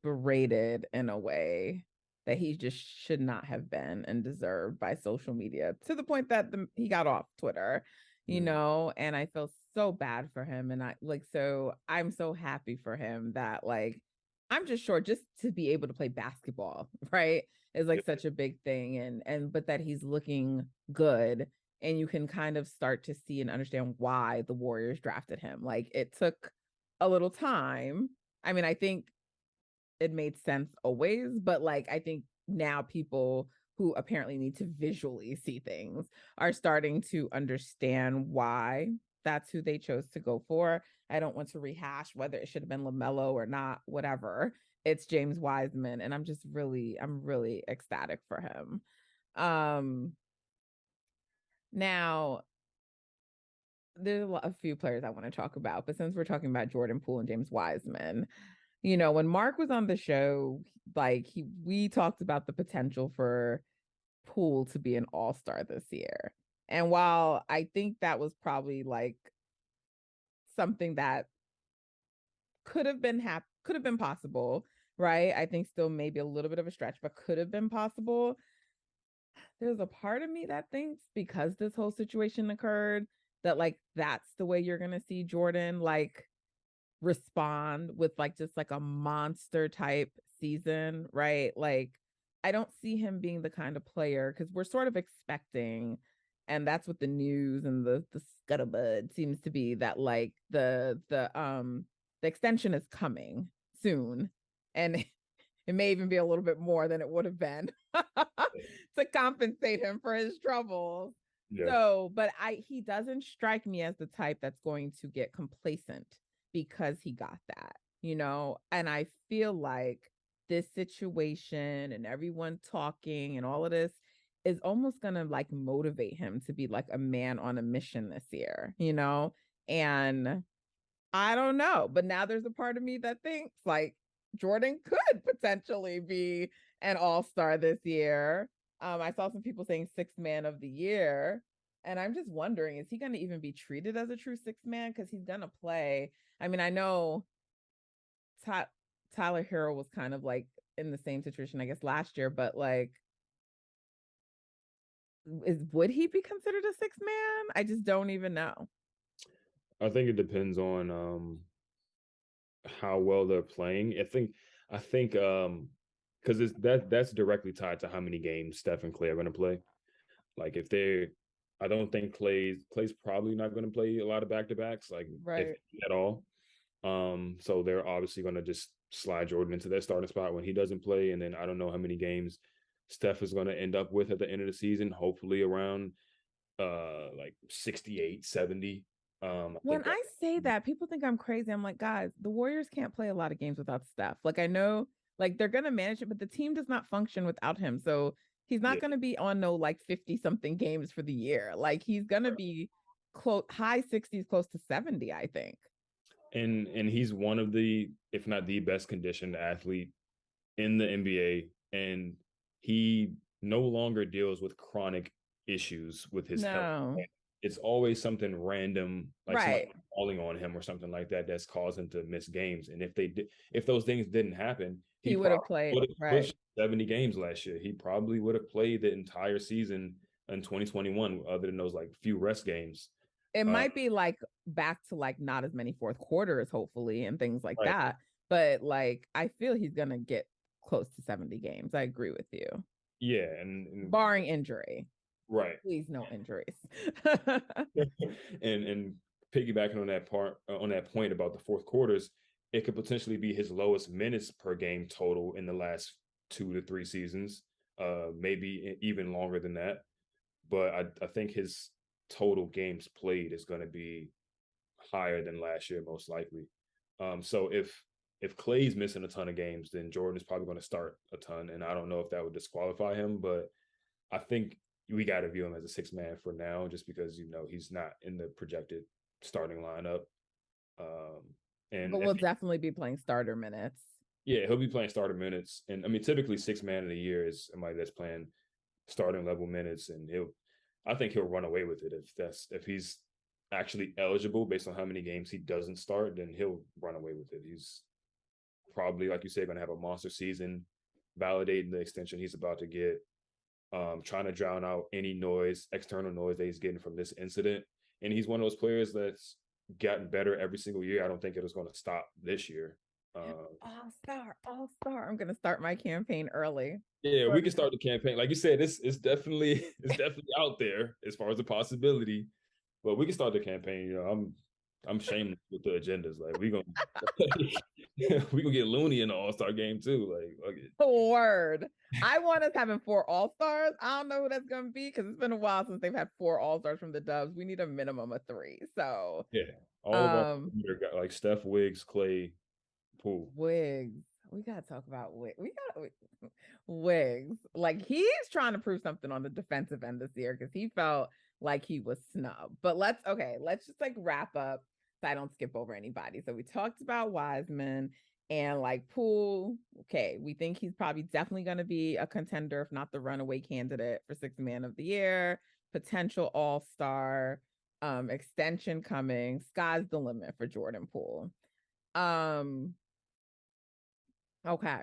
S3: berated in a way that he just should not have been and deserved by social media, to the point that he got off Twitter, and I feel so bad for him. And I'm so happy for him that I'm just sure just to be able to play basketball, right, is such a big thing. But that he's looking good. And you can kind of start to see and understand why the Warriors drafted him. It took a little time. I mean, I think it made sense always, but I think now people who apparently need to visually see things are starting to understand why that's who they chose to go for. I don't want to rehash whether it should have been LaMelo or not, whatever. It's James Wiseman, and I'm really ecstatic for him. Now, there's a few players I want to talk about, but since we're talking about Jordan Poole and James Wiseman, when Mark was on the show, we talked about the potential for Poole to be an all-star this year. And while I think that was probably something that could have been possible, right? I think still maybe a little bit of a stretch, but could have been possible. There's a part of me that thinks because this whole situation occurred that that's the way you're going to see Jordan respond with just a monster type season, right? I don't see him being the kind of player, because we're sort of expecting, and that's what the news and the scuttlebutt seems to be, that the extension is coming soon, and it may even be a little bit more than it would have been to compensate him for his troubles. Yeah. So, but he doesn't strike me as the type that's going to get complacent because he got that, and I feel like this situation and everyone talking and all of this is almost going to motivate him to be a man on a mission this year, and I don't know, but now there's a part of me that thinks Jordan could potentially be an all-star this year. I saw some people saying sixth man of the year, and I'm just wondering, is he going to even be treated as a true sixth man? Because he's going to play. I mean, I know Tyler Hero was kind of in the same situation, I guess, last year, but would he be considered a sixth man? I just don't even know.
S2: I think it depends on how well they're playing. I think because that's directly tied to how many games Steph and Clay are going to play. I don't think Clay's probably not going to play a lot of back-to-backs,
S3: right,
S2: if at all. So they're obviously going to just slide Jordan into their starting spot when he doesn't play, and then I don't know how many games Steph is going to end up with at the end of the season. Hopefully around 68, 70.
S3: When I say that, people think I'm crazy. I'm like, guys, the Warriors can't play a lot of games without Steph. I know they're going to manage it, but the team does not function without him. So he's not going to be on no 50 something games for the year. He's going to be high 60s, close to 70, I think.
S2: And he's one of the, if not the best conditioned athlete in the NBA. And he no longer deals with chronic issues with his health. it's always something random, like
S3: Right.
S2: somebody falling on him or something like that, that's caused him to miss games. And if those things didn't happen,
S3: He would have played.
S2: would have
S3: Right.
S2: pushed 70 games last year. He probably would have played the entire season in 2021, other than those like few rest games.
S3: It might be like back to like not as many fourth quarters, hopefully, and things like
S2: Right.
S3: that. But like, I feel he's gonna get close to 70 games. I agree with you.
S2: Yeah, and
S3: Barring injury.
S2: right.
S3: Please, no injuries.
S2: and piggybacking on that point about the fourth quarters, it could potentially be his lowest minutes per game total in the last 2 to 3 seasons, maybe even longer than that. But I think his total games played is going to be higher than last year, most likely. So if Clay's missing a ton of games, then Jordan is probably going to start a ton, and I don't know if that would disqualify him, but I think we got to view him as a 6-man for now, just because he's not in the projected starting lineup.
S3: But we'll definitely be playing starter minutes.
S2: Yeah, he'll be playing starter minutes, and I mean, typically 6-man of the year is somebody that's playing starting level minutes, and I think he'll run away with it if he's actually eligible based on how many games he doesn't start, then he'll run away with it. He's probably, like you say, going to have a monster season, validating the extension he's about to get. Trying to drown out any external noise that he's getting from this incident. And he's one of those players that's gotten better every single year. I don't think it was going to stop this year.
S3: All-star. I'm going to start my campaign early.
S2: Yeah, we can start the campaign. Like you said, it's definitely out there as far as the possibility. But we can start the campaign. I'm shameless with the agendas. Like we gonna get loony in the All-Star game too. Like
S3: word. I want us having 4 All-Stars. I don't know who that's gonna be because it's been a while since they've had 4 All-Stars from the Dubs. We need a minimum of 3. So
S2: yeah, all of our guys, like Steph, Wiggs, Clay, Poole.
S3: Wiggs. We gotta talk about Wiggs. Wiggs. Like he's trying to prove something on the defensive end this year because he felt like he was snubbed. But let's just like wrap up so I don't skip over anybody. So we talked about Wiseman and like Poole. Okay, we think he's probably definitely going to be a contender, if not the runaway candidate for 6th man of the year, potential all-star, extension coming. Sky's the limit for Jordan Poole. Okay.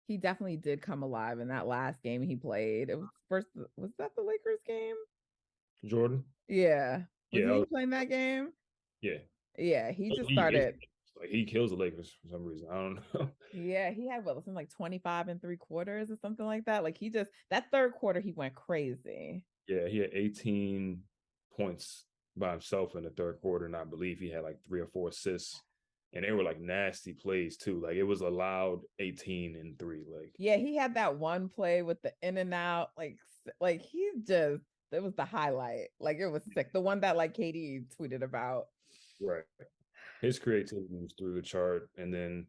S3: He definitely did come alive in that last game he played. It was that the Lakers game?
S2: Jordan?
S3: Yeah. Was he playing that game?
S2: Yeah.
S3: Yeah, he just started.
S2: Like he kills the Lakers for some reason. I don't know.
S3: Yeah, he had something like 25 and 3 quarters or something like that. Like that third quarter, he went crazy.
S2: Yeah, he had 18 points by himself in the third quarter, and I believe he had like 3 or 4 assists. And they were like nasty plays too. Like it was a loud 18 and 3. Like
S3: yeah, he had that one play with the in and out. Like he just, it was the highlight. Like it was sick. The one that like Katie tweeted about.
S2: Right. His creativity was through the chart, and then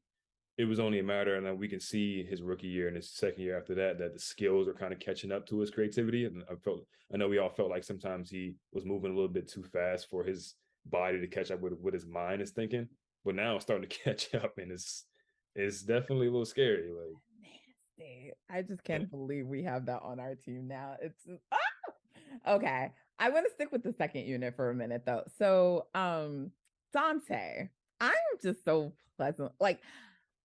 S2: it was only a matter, and then we can see his rookie year and his second year after that the skills are kind of catching up to his creativity. And I know we all felt like sometimes he was moving a little bit too fast for his body to catch up with what his mind is thinking. But now it's starting to catch up, and it's definitely a little scary. Like
S3: nasty. I just can't believe we have that on our team now. It's okay. I want to stick with the second unit for a minute though. So Dante, I'm just so pleasant. Like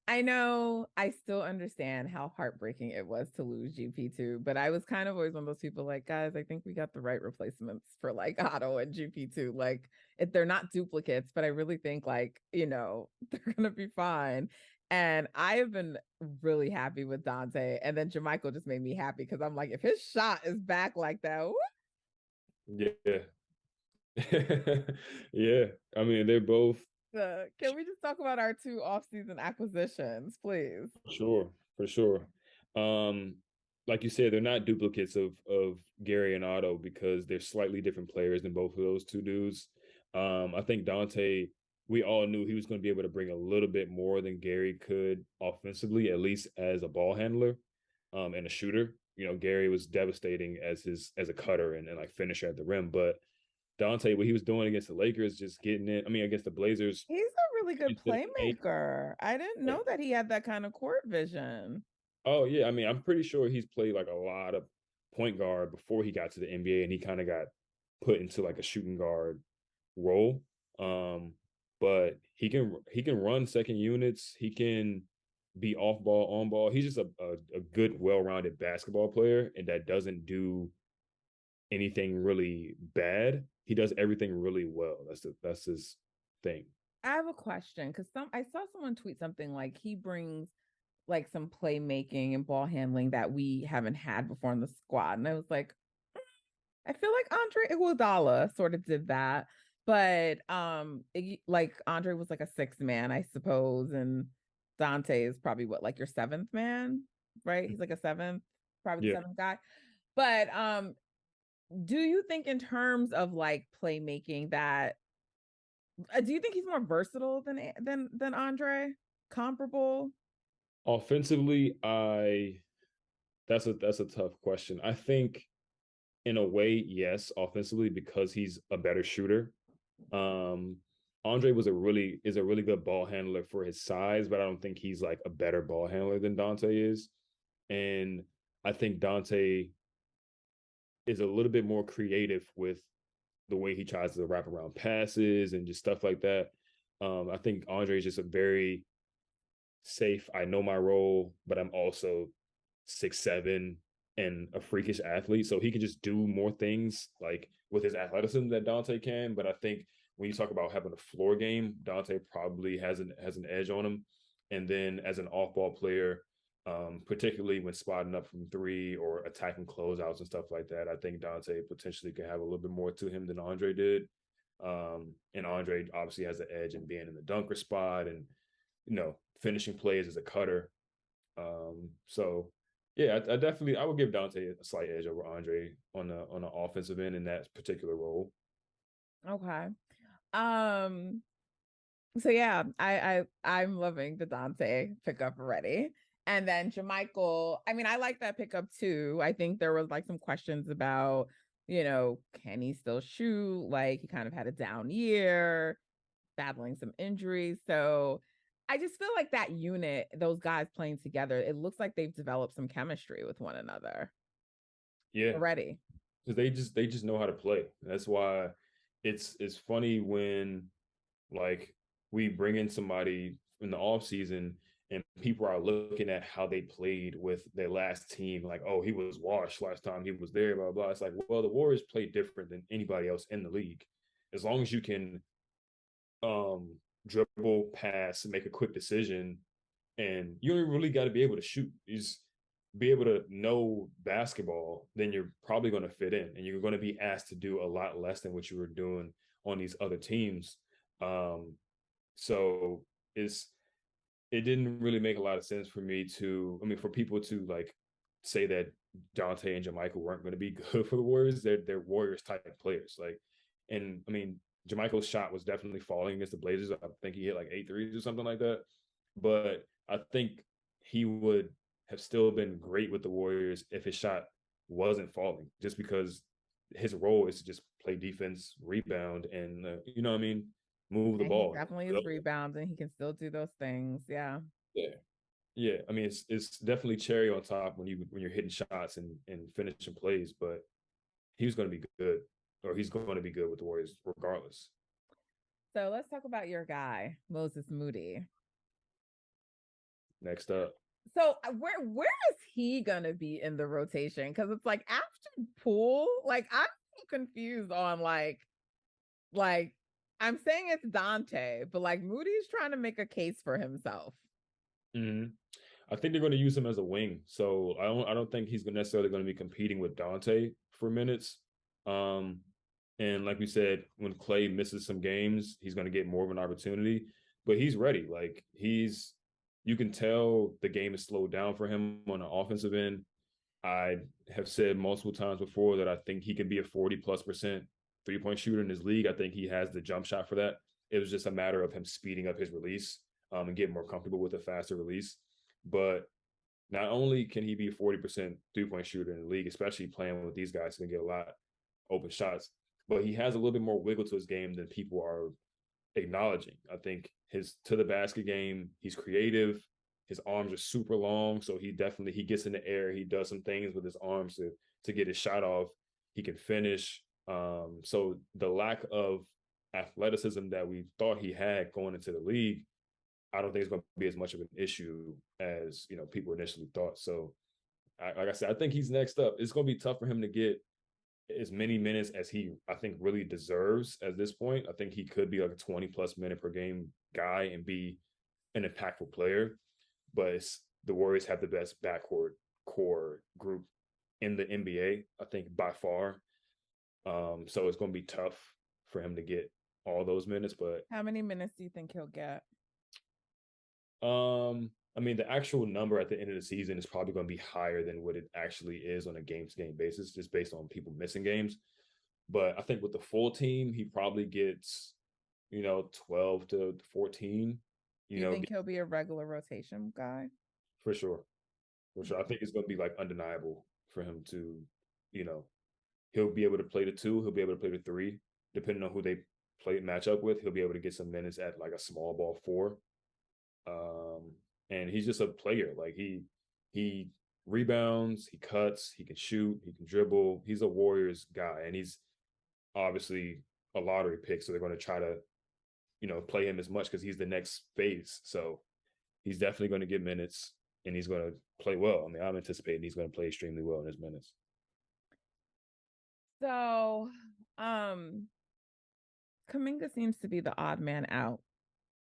S3: I know I still understand how heartbreaking it was to lose GP2, but I was kind of always one of those people like, guys, I think we got the right replacements for like Otto and GP2. Like they're not duplicates, but I really think like, they're going to be fine. And I have been really happy with Dante. And then Jermichael just made me happy because I'm like, if his shot is back like that,
S2: yeah. Yeah. I mean, they're both.
S3: Can we just talk about our 2 off-season acquisitions, please?
S2: For sure. Like you said, they're not duplicates of Gary and Otto because they're slightly different players than both of those 2 dudes. I think Dante, we all knew he was going to be able to bring a little bit more than Gary could offensively, at least as a ball handler and a shooter. Gary was devastating as a cutter and like finisher at the rim, but Dante, what he was doing against the Lakers, just getting in. I mean, against the Blazers.
S3: He's a really good playmaker. I didn't know that he had that kind of court vision.
S2: Oh, yeah. I mean, I'm pretty sure he's played like a lot of point guard before he got to the NBA, and he kind of got put into like a shooting guard role. But he can run second units. He can be off ball, on ball. He's just a good, well-rounded basketball player, and that doesn't do anything really bad. He does everything really well. That's his thing.
S3: I have a question because I saw someone tweet something like he brings like some playmaking and ball handling that we haven't had before in the squad. And I was like, I feel like Andre Iguodala sort of did that. But like Andre was like a sixth man, I suppose, and Dante is probably what, like your seventh man, right? He's like a seventh, probably the seventh guy. But do you think in terms of like playmaking that do you think he's more versatile than Andre? Comparable?
S2: Offensively, that's a tough question. I think in a way, yes, offensively, because he's a better shooter. Andre is a really good ball handler for his size, but I don't think he's like a better ball handler than Dante is. And I think Dante is a little bit more creative with the way he tries to wrap around passes and just stuff like that. I think Andre is just a very safe. I know my role, but I'm also 6'7" and a freakish athlete, so he can just do more things like with his athleticism that Dante can. But I think when you talk about having a floor game, Dante probably has an edge on him. And then as an off-ball player, particularly when spotting up from three or attacking closeouts and stuff like that, I think Dante potentially can have a little bit more to him than Andre did. And Andre obviously has the edge in being in the dunker spot and finishing plays as a cutter. So yeah, I would give Dante a slight edge over Andre on the offensive end in that particular role.
S3: Okay. So yeah, I'm loving the Dante pickup already. And then JaMychal, I mean, I like that pickup too. I think there was like some questions about, can he still shoot? Like he kind of had a down year, battling some injuries. So I just feel like that unit, those guys playing together, it looks like they've developed some chemistry with one another.
S2: Yeah.
S3: Already.
S2: Because they just know how to play. That's why it's funny when like we bring in somebody in the off season and people are looking at how they played with their last team, like, oh, he was washed last time he was there, blah, blah. It's like, well, the Warriors play different than anybody else in the league. As long as you can dribble, pass, make a quick decision, and you don't really got to be able to shoot. You just be able to know basketball, then you're probably going to fit in, and you're going to be asked to do a lot less than what you were doing on these other teams. So it didn't really make a lot of sense for me for people to like say that Dante and JaMychal weren't going to be good for the Warriors. They're Warriors type players. Like, and I mean, JaMychal's shot was definitely falling against the Blazers. I think he hit like 8 threes or something like that. But I think he would have still been great with the Warriors if his shot wasn't falling, just because his role is to just play defense, rebound, and move the ball.
S3: He definitely is rebounding. He can still do those things. Yeah.
S2: Yeah. I mean, it's definitely cherry on top when you're hitting shots and finishing plays, but he was going to be good, or he's going to be good with the Warriors regardless.
S3: So let's talk about your guy, Moses Moody.
S2: Next up.
S3: So where is he gonna be in the rotation? Because it's like after Poole, like I'm confused on like I'm saying it's Dante, but like Moody's trying to make a case for himself.
S2: Mm-hmm. I think they're going to use him as a wing, so I don't think he's necessarily going to be competing with Dante for minutes. And like we said, when Clay misses some games, he's going to get more of an opportunity. But he's ready. Like you can tell the game is slowed down for him on the offensive end. I have said multiple times before that I think he can be a 40+% three-point shooter in this league. I think he has the jump shot for that. It was just a matter of him speeding up his release and getting more comfortable with a faster release. But not only can he be a 40% three-point shooter in the league, especially playing with these guys who can get a lot of open shots, but he has a little bit more wiggle to his game than people are acknowledging. I think his to the basket game, he's creative. His arms are super long, so he gets in the air. He does some things with his arms to get his shot off. He can finish. So the lack of athleticism that we thought he had going into the league, I don't think it's going to be as much of an issue as people initially thought. So, like I said, I think he's next up. It's going to be tough for him to get as many minutes as he, I think, really deserves at this point. I think he could be like a 20+ minute per game guy and be an impactful player. But the Warriors have the best backcourt core group in the NBA, I think, by far. So it's going to be tough for him to get all those minutes. But
S3: how many minutes do you think he'll get?
S2: I mean, the actual number at the end of the season is probably going to be higher than what it actually is on a game-to-game basis, just based on people missing games. But I think with the full team, he probably gets, 12 to 14.
S3: You think he'll be a regular rotation guy?
S2: For sure. For sure. I think it's going to be like undeniable for him to, he'll be able to play the 2, he'll be able to play the 3, depending on who they match up with. He'll be able to get some minutes at like a small ball 4. And he's just a player. Like he rebounds, he cuts, he can shoot, he can dribble. He's a Warriors guy, and he's obviously a lottery pick. So they're going to try to, play him as much because he's the next phase. So he's definitely going to get minutes, and he's going to play well. I mean, I'm anticipating he's going to play extremely well in his minutes.
S3: So, Kuminga seems to be the odd man out.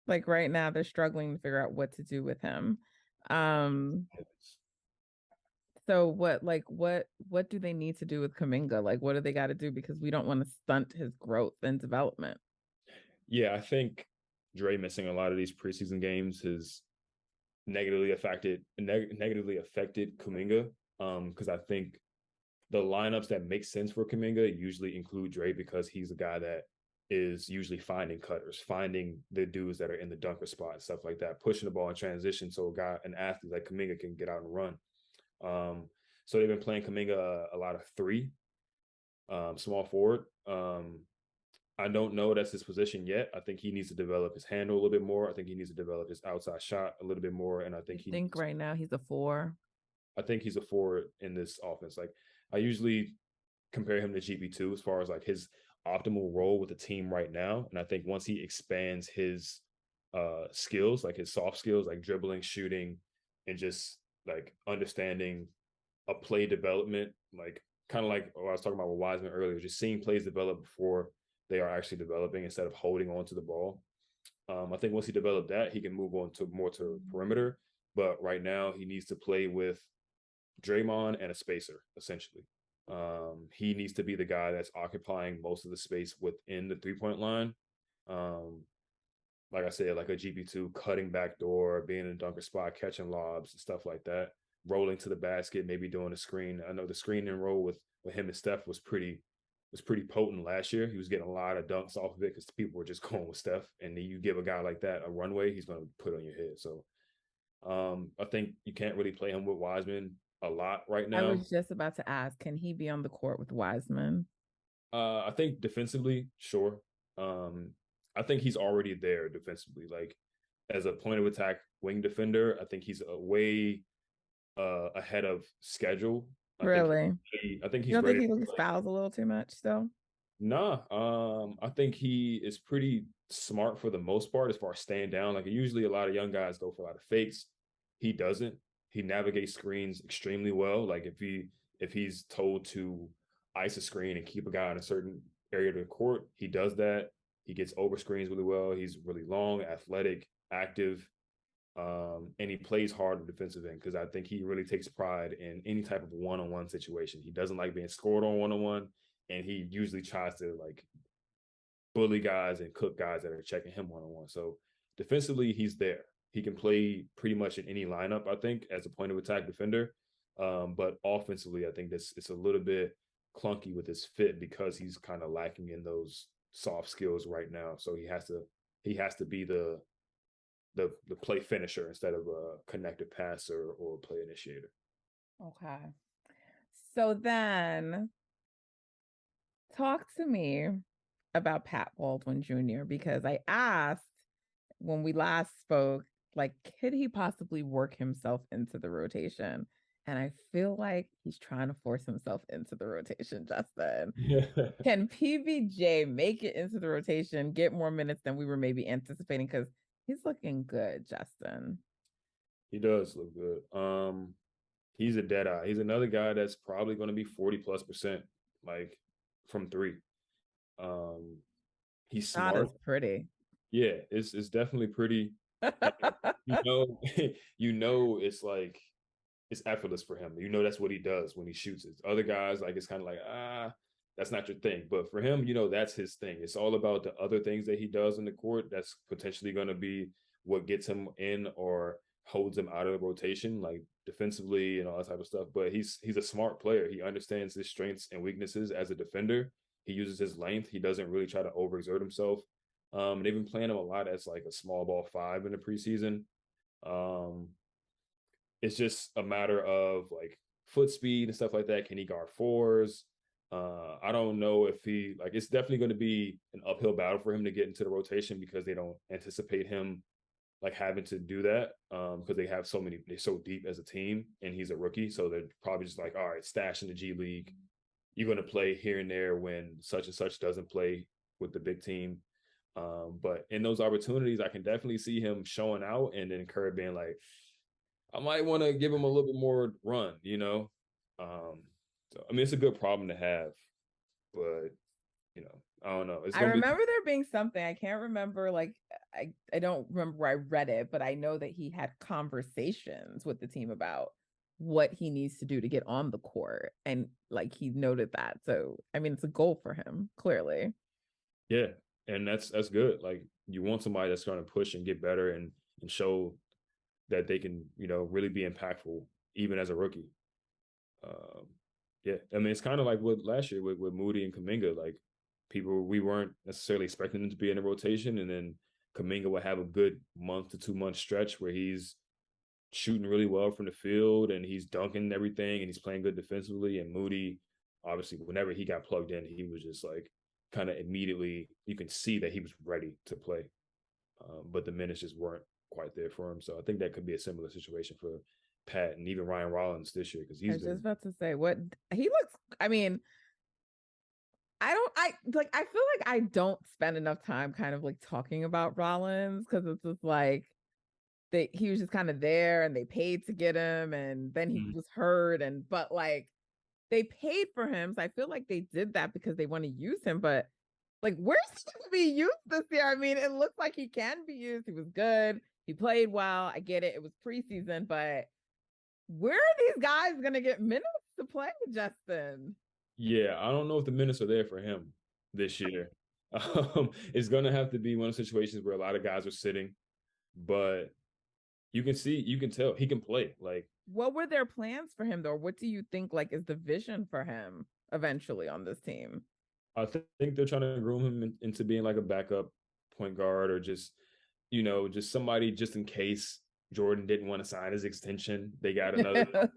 S3: Like right now, they're struggling to figure out what to do with him. So what do they need to do with Kuminga? Like, what do they got to do? Because we don't want to stunt his growth and development.
S2: Yeah, I think Dre missing a lot of these preseason games has negatively affected Kuminga. Because I think the lineups that make sense for Kuminga usually include Dre, because he's a guy that is usually finding cutters, finding the dudes that are in the dunker spot, stuff like that, pushing the ball in transition so an athlete like Kuminga can get out and run. So they've been playing Kuminga a lot of 3, small forward. I don't know that's his position yet. I think he needs to develop his handle a little bit more. I think he needs to develop his outside shot a little bit more. And I think
S3: right now he's a 4.
S2: I think he's a forward in this offense. Like, I usually compare him to GP2 as far as like his optimal role with the team right now. And I think once he expands his skills, like his soft skills, like dribbling, shooting, and just like understanding a play development, like kind of like what I was talking about with Wiseman earlier, just seeing plays develop before they are actually developing instead of holding on to the ball. I think once he developed that, he can move on to more to perimeter. But right now, he needs to play with Draymond and a spacer, essentially. He needs to be the guy that's occupying most of the space within the 3-point line. Like I said, like a GP2, cutting back door, being in a dunker spot, catching lobs and stuff like that, rolling to the basket, maybe doing a screen. I know the screen and roll with him and Steph was pretty potent last year. He was getting a lot of dunks off of it because people were just going with Steph. And then you give a guy like that a runway, he's going to put on your head. So I think you can't really play him with Wiseman a lot right now.
S3: I was just about to ask, can he be on the court with Wiseman?
S2: I think defensively, sure. I think he's already there defensively. Like, as a point of attack wing defender, I think he's way ahead of schedule.
S3: Really?
S2: I think he's.
S3: You don't think he looks fouls a little too much still?
S2: Nah. I think he is pretty smart for the most part as far as staying down. Like, usually a lot of young guys go for a lot of fakes. He doesn't. He navigates screens extremely well. Like, if he's told to ice a screen and keep a guy in a certain area of the court, he does that. He gets over screens really well. He's really long, athletic, active, and he plays hard on the defensive end, because I think he really takes pride in any type of one-on-one situation. He doesn't like being scored on one-on-one, and he usually tries to like bully guys and cook guys that are checking him one-on-one. So defensively, he's there. He can play pretty much in any lineup, I think, as a point of attack defender. But offensively, I think it's a little bit clunky with his fit, because he's kind of lacking in those soft skills right now. So he has to be the play finisher instead of a connected passer or play initiator.
S3: Okay. So then talk to me about Pat Baldwin Jr., because I asked when we last spoke, like, could he possibly work himself into the rotation? And I feel like he's trying to force himself into the rotation, Justin.
S2: Yeah.
S3: Can PBJ make it into the rotation, get more minutes than we were maybe anticipating? Because he's looking good, Justin.
S2: He does look good. He's a dead eye. He's another guy that's probably going to be 40+%, like from three. He's
S3: Shot
S2: smart.
S3: is pretty.
S2: Yeah, it's definitely pretty. And you know, it's like it's effortless for him. You know, that's what he does when he shoots it. Other guys, like, it's kind of like, that's not your thing. But for him, that's his thing. It's all about the other things that he does in the court that's potentially going to be what gets him in or holds him out of the rotation, like defensively and all that type of stuff. But he's a smart player. He understands his strengths and weaknesses as a defender. He uses his length. He doesn't really try to overexert himself. They've been playing him a lot as like a small ball five in the preseason. It's just a matter of like foot speed and stuff like that. Can he guard fours? I don't know if it's definitely going to be an uphill battle for him to get into the rotation because they don't anticipate him like having to do that because they're so deep as a team and he's a rookie. So they're probably just like, all right, stash in the G League. You're going to play here and there when such and such doesn't play with the big team. But in those opportunities, I can definitely see him showing out and then Kerr being like, I might want to give him a little bit more run, So I mean, it's a good problem to have, but I don't know.
S3: I remember there being something. I can't remember. Like, I don't remember where I read it, but I know that he had conversations with the team about what he needs to do to get on the court, and like he noted that. So I mean, it's a goal for him, clearly.
S2: Yeah, and that's good. Like, you want somebody that's going to push and get better and show that they can, really be impactful even as a rookie. Yeah, I mean, it's kind of like what last year with Moody and Kuminga. Like, we weren't necessarily expecting them to be in a rotation, and then Kuminga would have a good month to 2 month stretch where he's shooting really well from the field and he's dunking everything and he's playing good defensively. And Moody, obviously, whenever he got plugged in, he was just like kind of immediately, you can see that he was ready to play. But the minutes just weren't quite there for him. So I think that could be a similar situation for Pat and even Ryan Rollins this year because
S3: I was just about to say what he looks. I mean, I feel like I don't spend enough time kind of like talking about Rollins because it's just like he was just kind of there and they paid to get him and then he was hurt but like they paid for him. So I feel like they did that because they want to use him, but like, where's he going to be used this year? I mean, it looks like he can be used. He was good. He played well. I get it. It was preseason, but where are these guys going to get minutes to play, Justin?
S2: Yeah, I don't know if the minutes are there for him this year. It's going to have to be one of the situations where a lot of guys are sitting, but you can tell he can play. Like,
S3: what were their plans for him, though? What do you think, like, is the vision for him eventually on this team?
S2: I think they're trying to groom him into being like a backup point guard or just somebody just in case Jordan didn't want to sign his extension. They got another.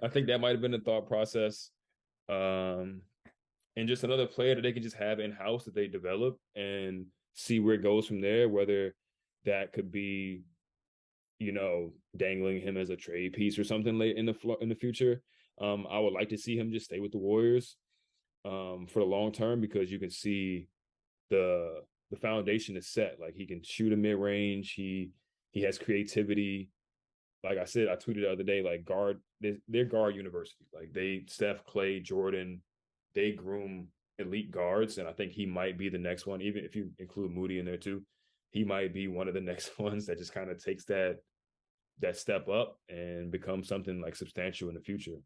S2: I think that might have been the thought process. And just another player that they can just have in-house that they develop and see where it goes from there, whether that could be, dangling him as a trade piece or something late in the future. I would like to see him just stay with the Warriors for the long term because you can see the foundation is set. Like, he can shoot a mid-range. He has creativity. Like I said, I tweeted the other day, like, they're guard university. Like, Steph, Clay, Jordan, they groom elite guards. And I think he might be the next one, even if you include Moody in there too. He might be one of the next ones that just kind of takes that step up and becomes something like substantial in the future.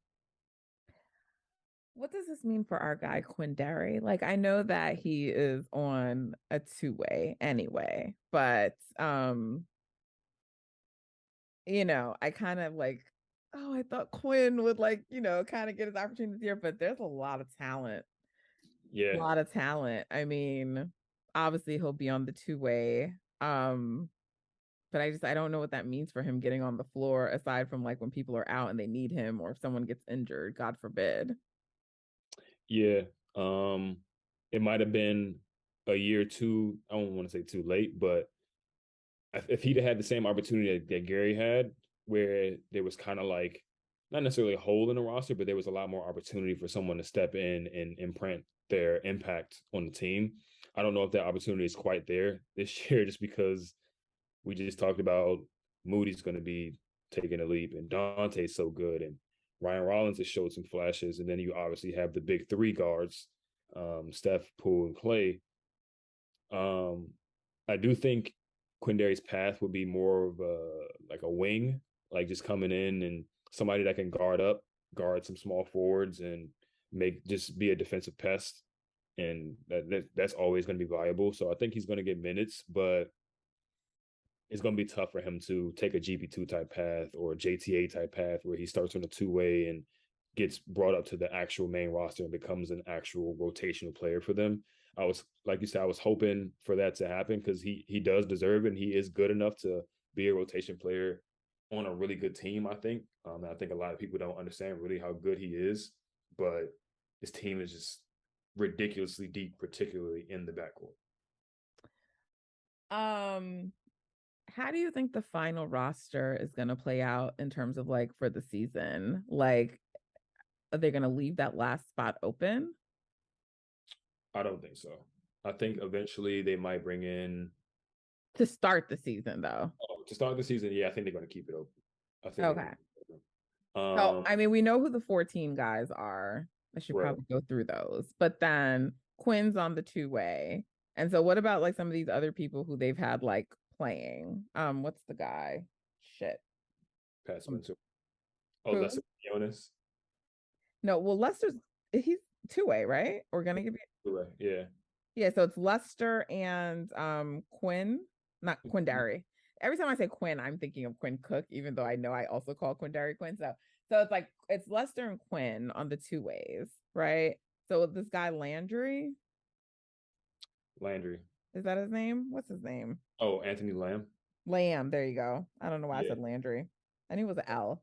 S3: What does this mean for our guy Quindary? Like, I know that he is on a two-way anyway, but I kind of like, oh, I thought Quinn would like, kind of get his opportunity here, but there's a lot of talent.
S2: Yeah.
S3: A lot of talent. I mean, obviously he'll be on the two-way. But I don't know what that means for him getting on the floor aside from like when people are out and they need him or if someone gets injured, God forbid.
S2: Yeah. It might have been a year or two. I don't want to say too late, but if he'd had the same opportunity that Gary had, where there was kind of like not necessarily a hole in the roster, but there was a lot more opportunity for someone to step in and imprint their impact on the team. I don't know if that opportunity is quite there this year, just because we just talked about Moody's going to be taking a leap, and Dante's so good, and Ryan Rollins has showed some flashes, and then you obviously have the big three guards, Steph, Poole, and Clay. I do think Quindari's path would be more of a wing, like just coming in and somebody that can guard some small forwards, and just be a defensive pest, and that's always going to be viable. So I think he's going to get minutes, but it's going to be tough for him to take a GP2 type path or a JTA type path where he starts on a two-way and gets brought up to the actual main roster and becomes an actual rotational player for them. I was, like you said, I was hoping for that to happen because he does deserve it, and he is good enough to be a rotation player on a really good team, I think. I think a lot of people don't understand really how good he is, but his team is just ridiculously deep, particularly in the backcourt.
S3: How do you think the final roster is going to play out in terms of like for the season? Like, are they going to leave that last spot open?
S2: I don't think so. I think eventually they might bring in
S3: to start the season, though.
S2: Oh, to start the season, yeah, I think they're going to keep it open. I think.
S3: Okay. So, I mean, we know who the 14 guys are. I should probably go through those. But then Quinn's on the two-way. And so what about like some of these other people who they've had like playing? What's the guy? Shit.
S2: Pat Spencer. Lester Giannis.
S3: No, well, he's two-way, right? We're gonna give you
S2: two-way, yeah.
S3: Yeah, so it's Lester and Quinn, not Quindary. Every time I say Quinn, I'm thinking of Quinn Cook, even though I know I also call Quindary Quinn. So it's Lester and Quinn on the two ways, right? So this guy Landry. Is that his name? What's his name?
S2: Oh, Anthony Lamb.
S3: Lamb, there you go. I don't know why I said Landry. I knew it was an L.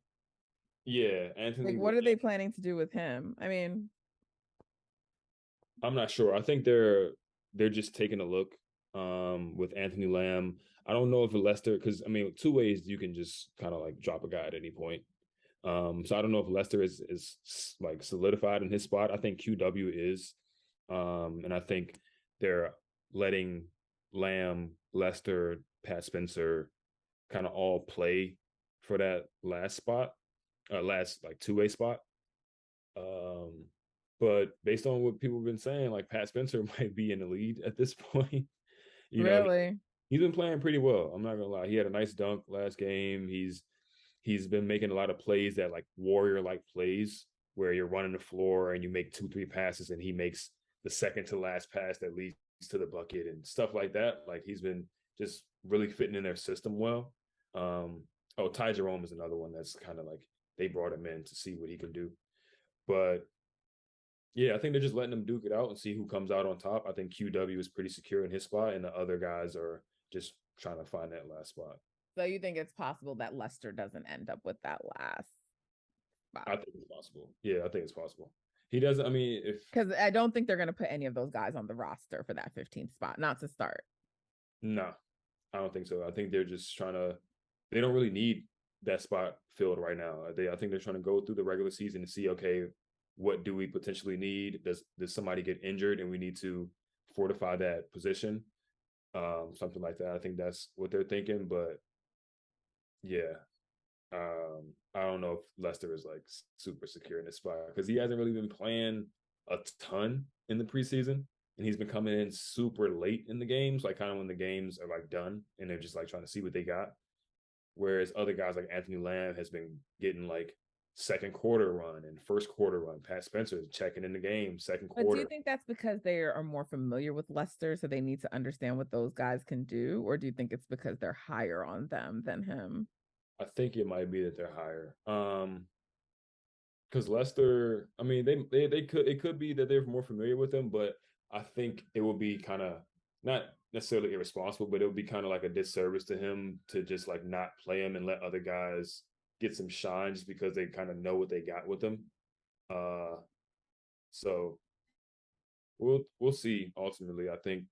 S2: Yeah, Anthony.
S3: Like, what are they planning to do with him? I mean,
S2: I'm not sure. I think they're just taking a look with Anthony Lamb. I don't know if Lester, because I mean, two ways you can just kind of like drop a guy at any point. So I don't know if Lester is like solidified in his spot. I think QW is, and I think they're letting Lamb, Lester, Pat Spencer kind of all play for that last spot, last like two-way spot. But based on what people have been saying, like Pat Spencer might be in the lead at this point.
S3: Really?
S2: He's been playing pretty well. I'm not gonna lie. He had a nice dunk last game. He's been making a lot of plays that like warrior-like plays where you're running the floor and you make 2-3 passes and he makes the second to last pass that leads to the bucket and stuff like that. Like he's been just really fitting in their system well. Tai Jerome is another one that's kind of like they brought him in to see what he can do. But yeah, I think they're just letting him duke it out and see who comes out on top. I think QW is pretty secure in his spot, and the other guys are just trying to find that last spot.
S3: So you think it's possible that Lester doesn't end up with that last spot?
S2: I think it's possible. Yeah, I think it's possible. He doesn't. I mean,
S3: because I don't think they're going to put any of those guys on the roster for that 15th spot, not to start.
S2: No, I don't think so. I think they're just trying to. They don't really need that spot filled right now. I think they're trying to go through the regular season and see, okay, what do we potentially need? Does somebody get injured and we need to fortify that position? Something like that. I think that's what they're thinking. But yeah, I don't know if Lester is like super secure in this spot because he hasn't really been playing a ton in the preseason, and he's been coming in super late in the games, like kind of when the games are like done and they're just like trying to see what they got. Whereas other guys like Anthony Lamb has been getting like second quarter run and first quarter run. Pat Spencer is checking in the game second quarter.
S3: But do you think that's because they are more familiar with Lester, so they need to understand what those guys can do, or do you think it's because they're higher on them than him?
S2: I think it might be that they're higher. Because Lester, I mean, they could be that they're more familiar with him, but I think it would be kind of not necessarily irresponsible, but it would be kind of like a disservice to him to just like not play him and let other guys get some shine just because they kind of know what they got with him. So we'll see. Ultimately, I think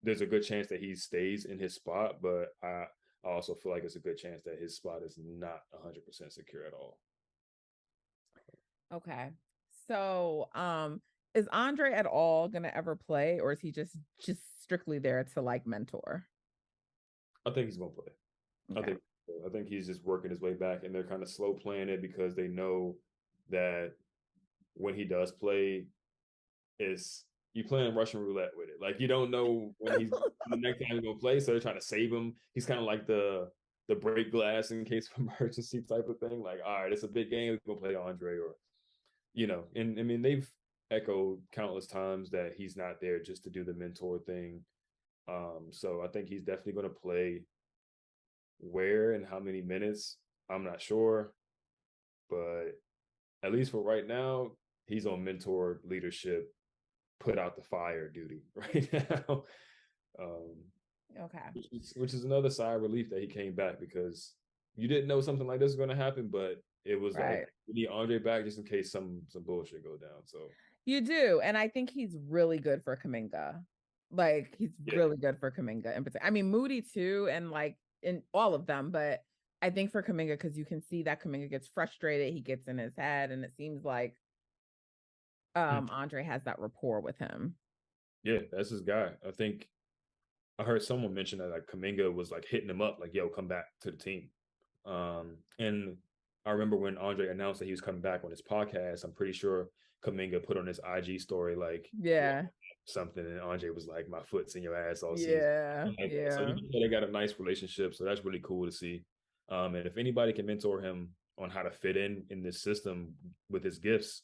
S2: there's a good chance that he stays in his spot, but I also feel like it's a good chance that his spot is not 100% secure at all.
S3: Okay. So, is Andre at all gonna ever play, or is he just strictly there to like mentor?
S2: I think he's gonna play. I
S3: Okay.
S2: think I think he's just working his way back, and they're kind of slow playing it because they know that when he does play, it's you playing Russian roulette with it. Like you don't know when he's the next time he's gonna play, so they're trying to save him. He's kind of like the break glass in case of emergency type of thing. Like, all right, it's a big game, we're gonna play Andre, or and I mean they've echoed countless times that he's not there just to do the mentor thing. So I think he's definitely gonna play. Where and how many minutes, I'm not sure, but at least for right now, he's on mentor leadership, put out the fire duty right now. Um,
S3: Okay.
S2: which is another sigh of relief that he came back because you didn't know something like this was going to happen, but it was like
S3: Right.
S2: we need Andre back just in case some bullshit go down. So
S3: You do, and I think he's really good for Kaminga. Like he's
S2: yeah,
S3: really good for Kaminga in particular. I mean Moody too, and like in all of them, but I think for Kaminga because you can see that Kaminga gets frustrated, he gets in his head, and it seems like Andre has that rapport with him.
S2: yeah, that's his guy. I think I heard someone mention that like Kaminga was like hitting him up, like, "Yo, come back to the team." And I remember when Andre announced that he was coming back on his podcast, I'm pretty sure Kaminga put on his IG story like
S3: Yeah.
S2: something, and Andre was like, "My foot's in your ass all season."
S3: Yeah.
S2: Like that. So you
S3: Yeah.
S2: can tell they got a nice relationship. So that's really cool to see. And if anybody can mentor him on how to fit in this system with his gifts,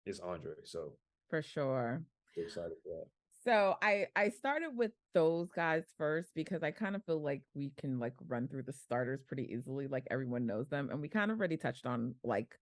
S2: it's Andre. So
S3: For sure.
S2: excited for that.
S3: So I started with those guys first because I kind of feel like we can like run through the starters pretty easily, like everyone knows them, and we kind of already touched on like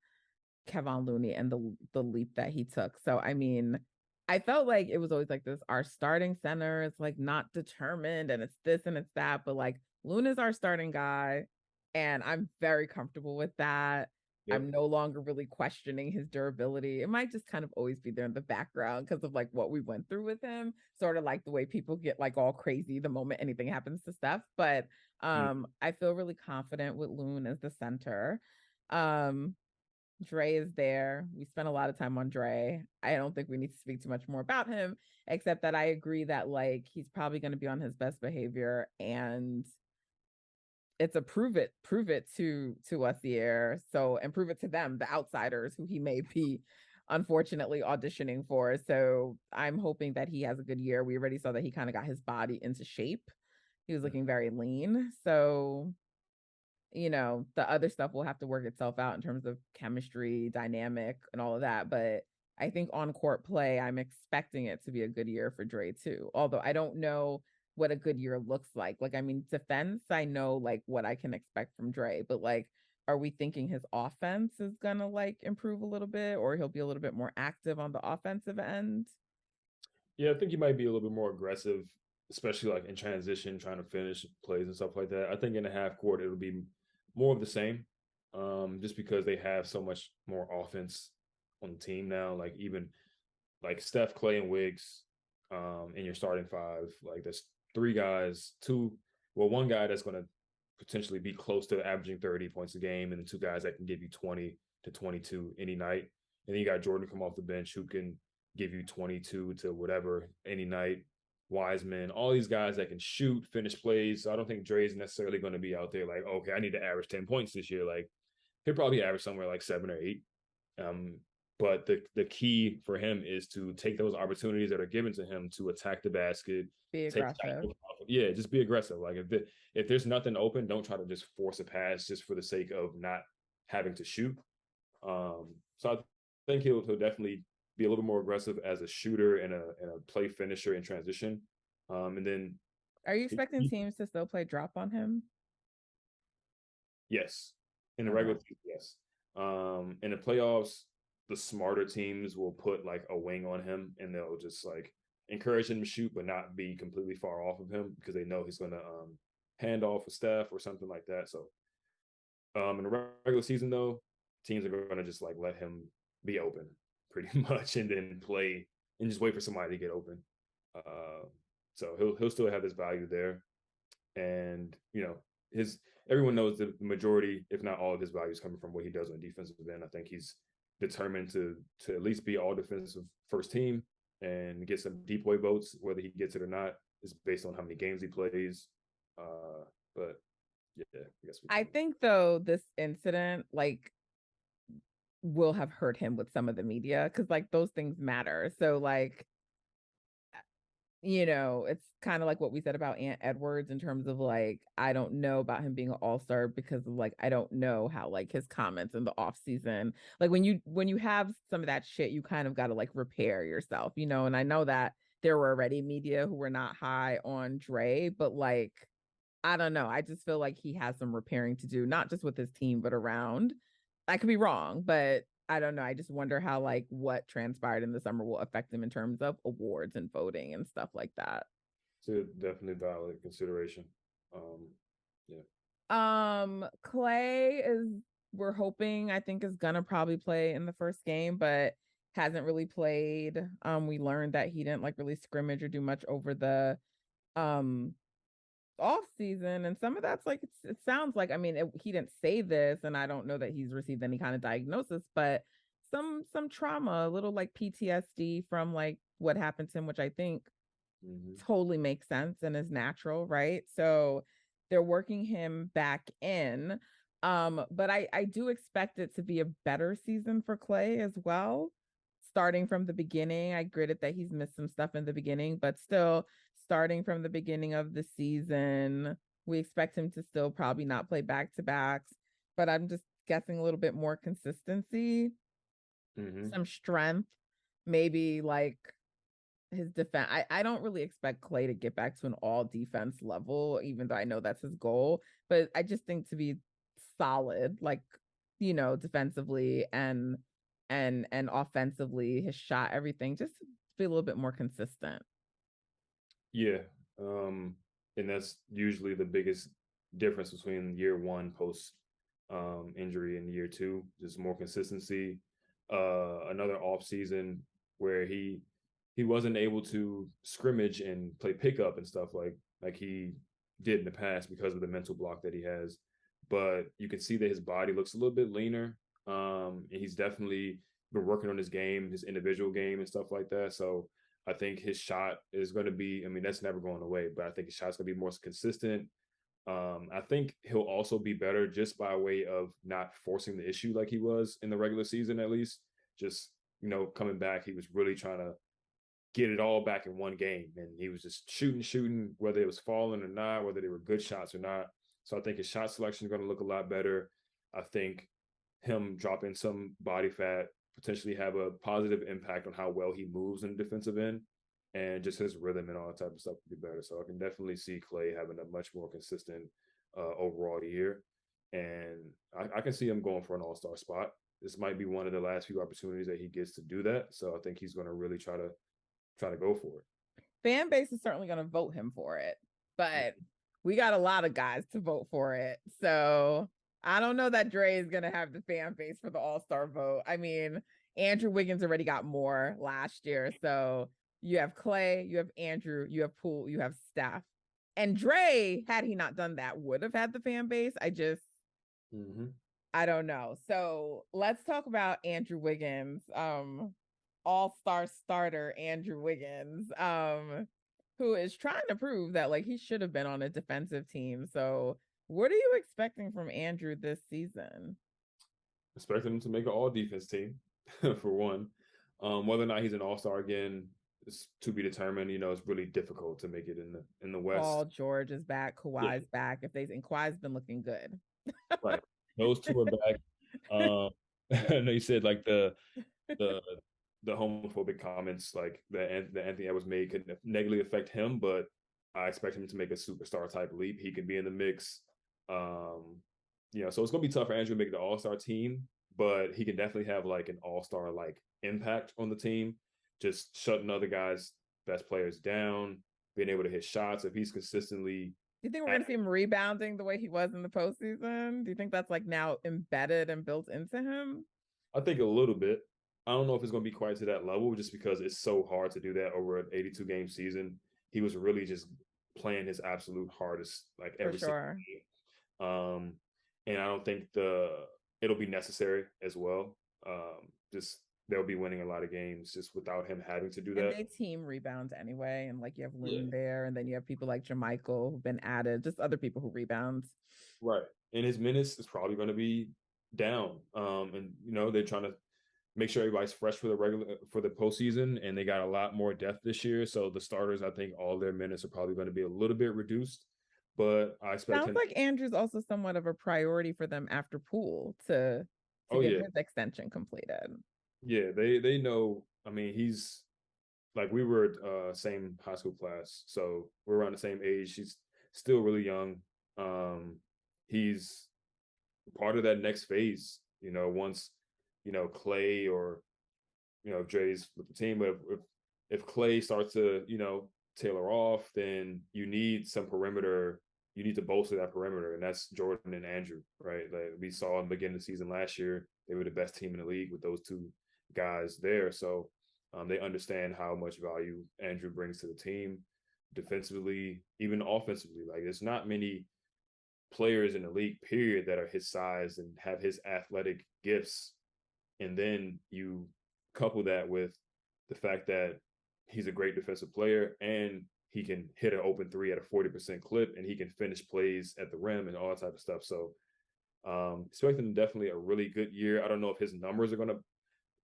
S3: Kevon Looney and the leap that he took. So I mean, I felt like it was always like this: our starting center is like not determined, and it's this and it's that, but like Luna's our starting guy, and I'm very comfortable with that.
S2: Yep.
S3: I'm no longer really questioning his durability. It might just kind of always be there in the background because of like what we went through with him, sort of like the way people get like all crazy the moment anything happens to Steph. But I feel really confident with Loon as the center. Um, Dre is there. We spent a lot of time on Dre. I don't think we need to speak too much more about him, except that I agree that like he's probably going to be on his best behavior, and it's a prove it to us here. So and prove it to them, the outsiders who he may be unfortunately auditioning for. So I'm hoping that he has a good year. We already saw that he kind of got his body into shape. He was looking very lean. So the other stuff will have to work itself out in terms of chemistry, dynamic, and all of that. But I think on court play, I'm expecting it to be a good year for Dre too. Although I don't know what a good year looks like. Like, I mean, defense, I know like what I can expect from Dre, but like, are we thinking his offense is gonna like improve a little bit, or he'll be a little bit more active on the offensive end?
S2: Yeah, I think he might be a little bit more aggressive, especially like in transition, trying to finish plays and stuff like that. I think in the half court it'll be more of the same, just because they have so much more offense on the team now. Like even like Steph, Clay, and Wiggs, in your starting five. Like there's three guys, one guy that's going to potentially be close to averaging 30 points a game, and the two guys that can give you 20 to 22 any night. And then you got Jordan come off the bench who can give you 22 to whatever any night. Wiseman, all these guys that can shoot, finish plays. So I don't think Dre's necessarily going to be out there like, okay, I need to average 10 points this year. Like he'll probably average somewhere like 7 or 8. But the key for him is to take those opportunities that are given to him to attack the basket,
S3: Be
S2: take
S3: aggressive.
S2: yeah, just be aggressive. Like if there's nothing open, don't try to just force a pass just for the sake of not having to shoot. So I think he'll definitely be a little more aggressive as a shooter and a play finisher in transition. And then
S3: Are you expecting teams to still play drop on him?
S2: yes, in the
S3: Okay.
S2: regular season, yes. In the playoffs, the smarter teams will put like a wing on him and they'll just like encourage him to shoot, but not be completely far off of him because they know he's going to hand off a Steph or something like that. So in the regular season, though, teams are going to just like let him be open pretty much and then play and just wait for somebody to get open. So he'll still have his value there, and his everyone knows the majority, if not all, of his value is coming from what he does on the defensive end. I think he's determined to at least be all defensive first team and get some deep boy votes. Whether he gets it or not is based on how many games he plays. But yeah,
S3: I think though this incident like will have hurt him with some of the media because like those things matter. So like, it's kind of like what we said about Ant Edwards in terms of like, I don't know about him being an all-star because of like, I don't know how like his comments in the off season, like when you have some of that shit, you kind of got to like repair yourself, and I know that there were already media who were not high on Dre, but like, I don't know. I just feel like he has some repairing to do, not just with his team, but around. I could be wrong, but I don't know. I just wonder how like what transpired in the summer will affect him in terms of awards and voting and stuff like that.
S2: So definitely valid consideration.
S3: Clay is, we're hoping, I think is gonna probably play in the first game, but hasn't really played. We learned that he didn't like really scrimmage or do much over the off season, and some of that's like it sounds like, I mean, he didn't say this, and I don't know that he's received any kind of diagnosis, but some trauma, a little like PTSD from like what happened to him, which I think totally makes sense and is natural, right? So they're working him back in, but I do expect it to be a better season for Clay as well, starting from the beginning. I gritted that he's missed some stuff in the beginning, but still starting from the beginning of the season, we expect him to still probably not play back-to-backs, but I'm just guessing a little bit more consistency, some strength, maybe like his defense. I don't really expect Clay to get back to an all defense level, even though I know that's his goal, but I just think to be solid, like, defensively and offensively, his shot, everything, just to be a little bit more consistent.
S2: Yeah. And that's usually the biggest difference between year one post injury and year two, just more consistency. Another off season where he wasn't able to scrimmage and play pickup and stuff like he did in the past because of the mental block that he has. But you can see that his body looks a little bit leaner. And he's definitely been working on his game, his individual game and stuff like that. So I think his shot is going to be, I mean, that's never going away, but I think his shot's going to be more consistent. I think he'll also be better just by way of not forcing the issue like he was in the regular season, at least. Just, coming back, he was really trying to get it all back in one game. And he was just shooting, whether it was falling or not, whether they were good shots or not. So I think his shot selection is going to look a lot better. I think him dropping some body fat potentially have a positive impact on how well he moves in the defensive end, and just his rhythm and all that type of stuff will be better. So I can definitely see Clay having a much more consistent overall year. And I can see him going for an all-star spot. This might be one of the last few opportunities that he gets to do that. So I think he's going to really try to go for it.
S3: Fan base is certainly going to vote him for it, but we got a lot of guys to vote for it. So I don't know that Dre is going to have the fan base for the all-star vote. I mean, Andrew Wiggins already got more last year. So you have Clay, you have Andrew, you have Poole, you have Steph. And Dre, had he not done that, would have had the fan base. I don't know. So let's talk about Andrew Wiggins. All-star starter Andrew Wiggins, who is trying to prove that like he should have been on a defensive team. So what are you expecting from Andrew this season?
S2: Expecting him to make an all defense team for one. Whether or not he's an all-star again is to be determined. It's really difficult to make it in the West.
S3: Paul George is back, Kawhi's back. And Kawhi's been looking good.
S2: Right. Those two are back. I know you said like the homophobic comments like that Anthony Edwards made could negatively affect him, but I expect him to make a superstar type leap. He can be in the mix. So it's gonna be tough for Andrew to make the all-star team, but he can definitely have like an all-star like impact on the team, just shutting other guys' best players down, being able to hit shots if he's consistently.
S3: Do you think we're going to see him rebounding the way he was in the postseason? Do you think that's like now embedded and built into him?
S2: I think a little bit. I don't know if it's going to be quite to that level just because it's so hard to do that over an 82-game season. He was really just playing his absolute hardest like every single game. And I don't think it'll be necessary as well. just they'll be winning a lot of games just without him having to do
S3: And
S2: that.
S3: they team rebounds anyway. And like you have
S2: Yeah.
S3: Loon there, and then you have people like Jermichael who've been added, just other people who rebounds.
S2: Right. And his minutes is probably going to be down. And they're trying to make sure everybody's fresh for the postseason, and they got a lot more depth this year. So the starters, I think all their minutes are probably going to be a little bit reduced. But I expect
S3: Sounds like Andrew's also somewhat of a priority for them after Poole to get his extension completed.
S2: Yeah, they know. I mean, he's like, we were same high school class, so we're around the same age. He's still really young. He's part of that next phase. Once Clay or if Dre's with the team, but if Clay starts to tailor off, then you need some perimeter. You need to bolster that perimeter, and that's Jordan and Andrew, right? Like we saw in the beginning of the season last year, they were the best team in the league with those two guys there. So they understand how much value Andrew brings to the team defensively, even offensively. Like there's not many players in the league, period, that are his size and have his athletic gifts. And then you couple that with the fact that he's a great defensive player and he can hit an open three at a 40% clip, and he can finish plays at the rim and all that type of stuff. So expecting definitely a really good year. I don't know if his numbers are going to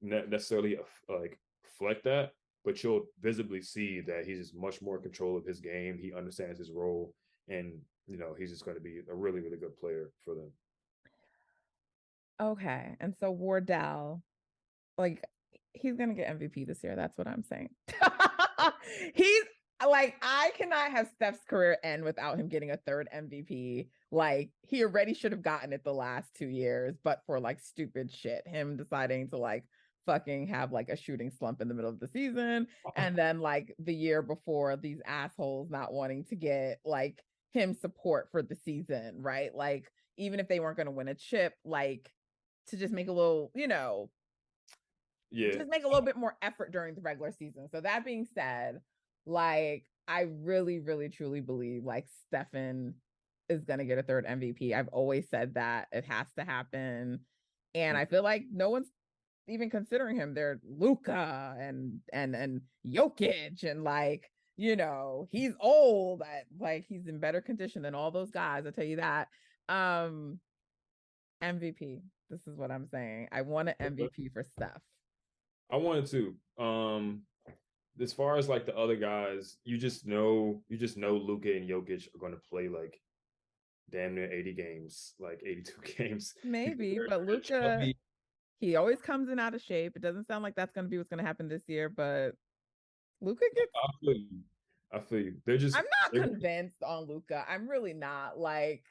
S2: necessarily like reflect that, but you'll visibly see that he's just much more in control of his game. He understands his role, and he's just going to be a really, really good player for them.
S3: Okay. And so Wardell, like, he's gonna get MVP this year. That's what I'm saying. He's like, I cannot have Steph's career end without him getting a third MVP. Like, he already should have gotten it the last 2 years, but for like stupid shit, him deciding to like fucking have like a shooting slump in the middle of the season, and then like the year before, these assholes not wanting to get like him support for the season, right? Like, even if they weren't going to win a chip, like to just make a little, just make a little bit more effort during the regular season. So that being said, like, I really, really, truly believe like Stephen is going to get a third MVP. I've always said that it has to happen. And I feel like no one's even considering him. They're Luka and Jokic, and like, he's old. Like, he's in better condition than all those guys. I'll tell you that. MVP. This is what I'm saying. I want an MVP for Steph.
S2: I wanted to. As far as like the other guys, you just know Luka and Jokic are going to play like damn near 80 games, like 82 games.
S3: Maybe, but Luka, he always comes in out of shape. It doesn't sound like that's going to be what's going to happen this year, but Luka gets.
S2: I feel you. I'm
S3: not convinced on Luka. I'm really not. Like,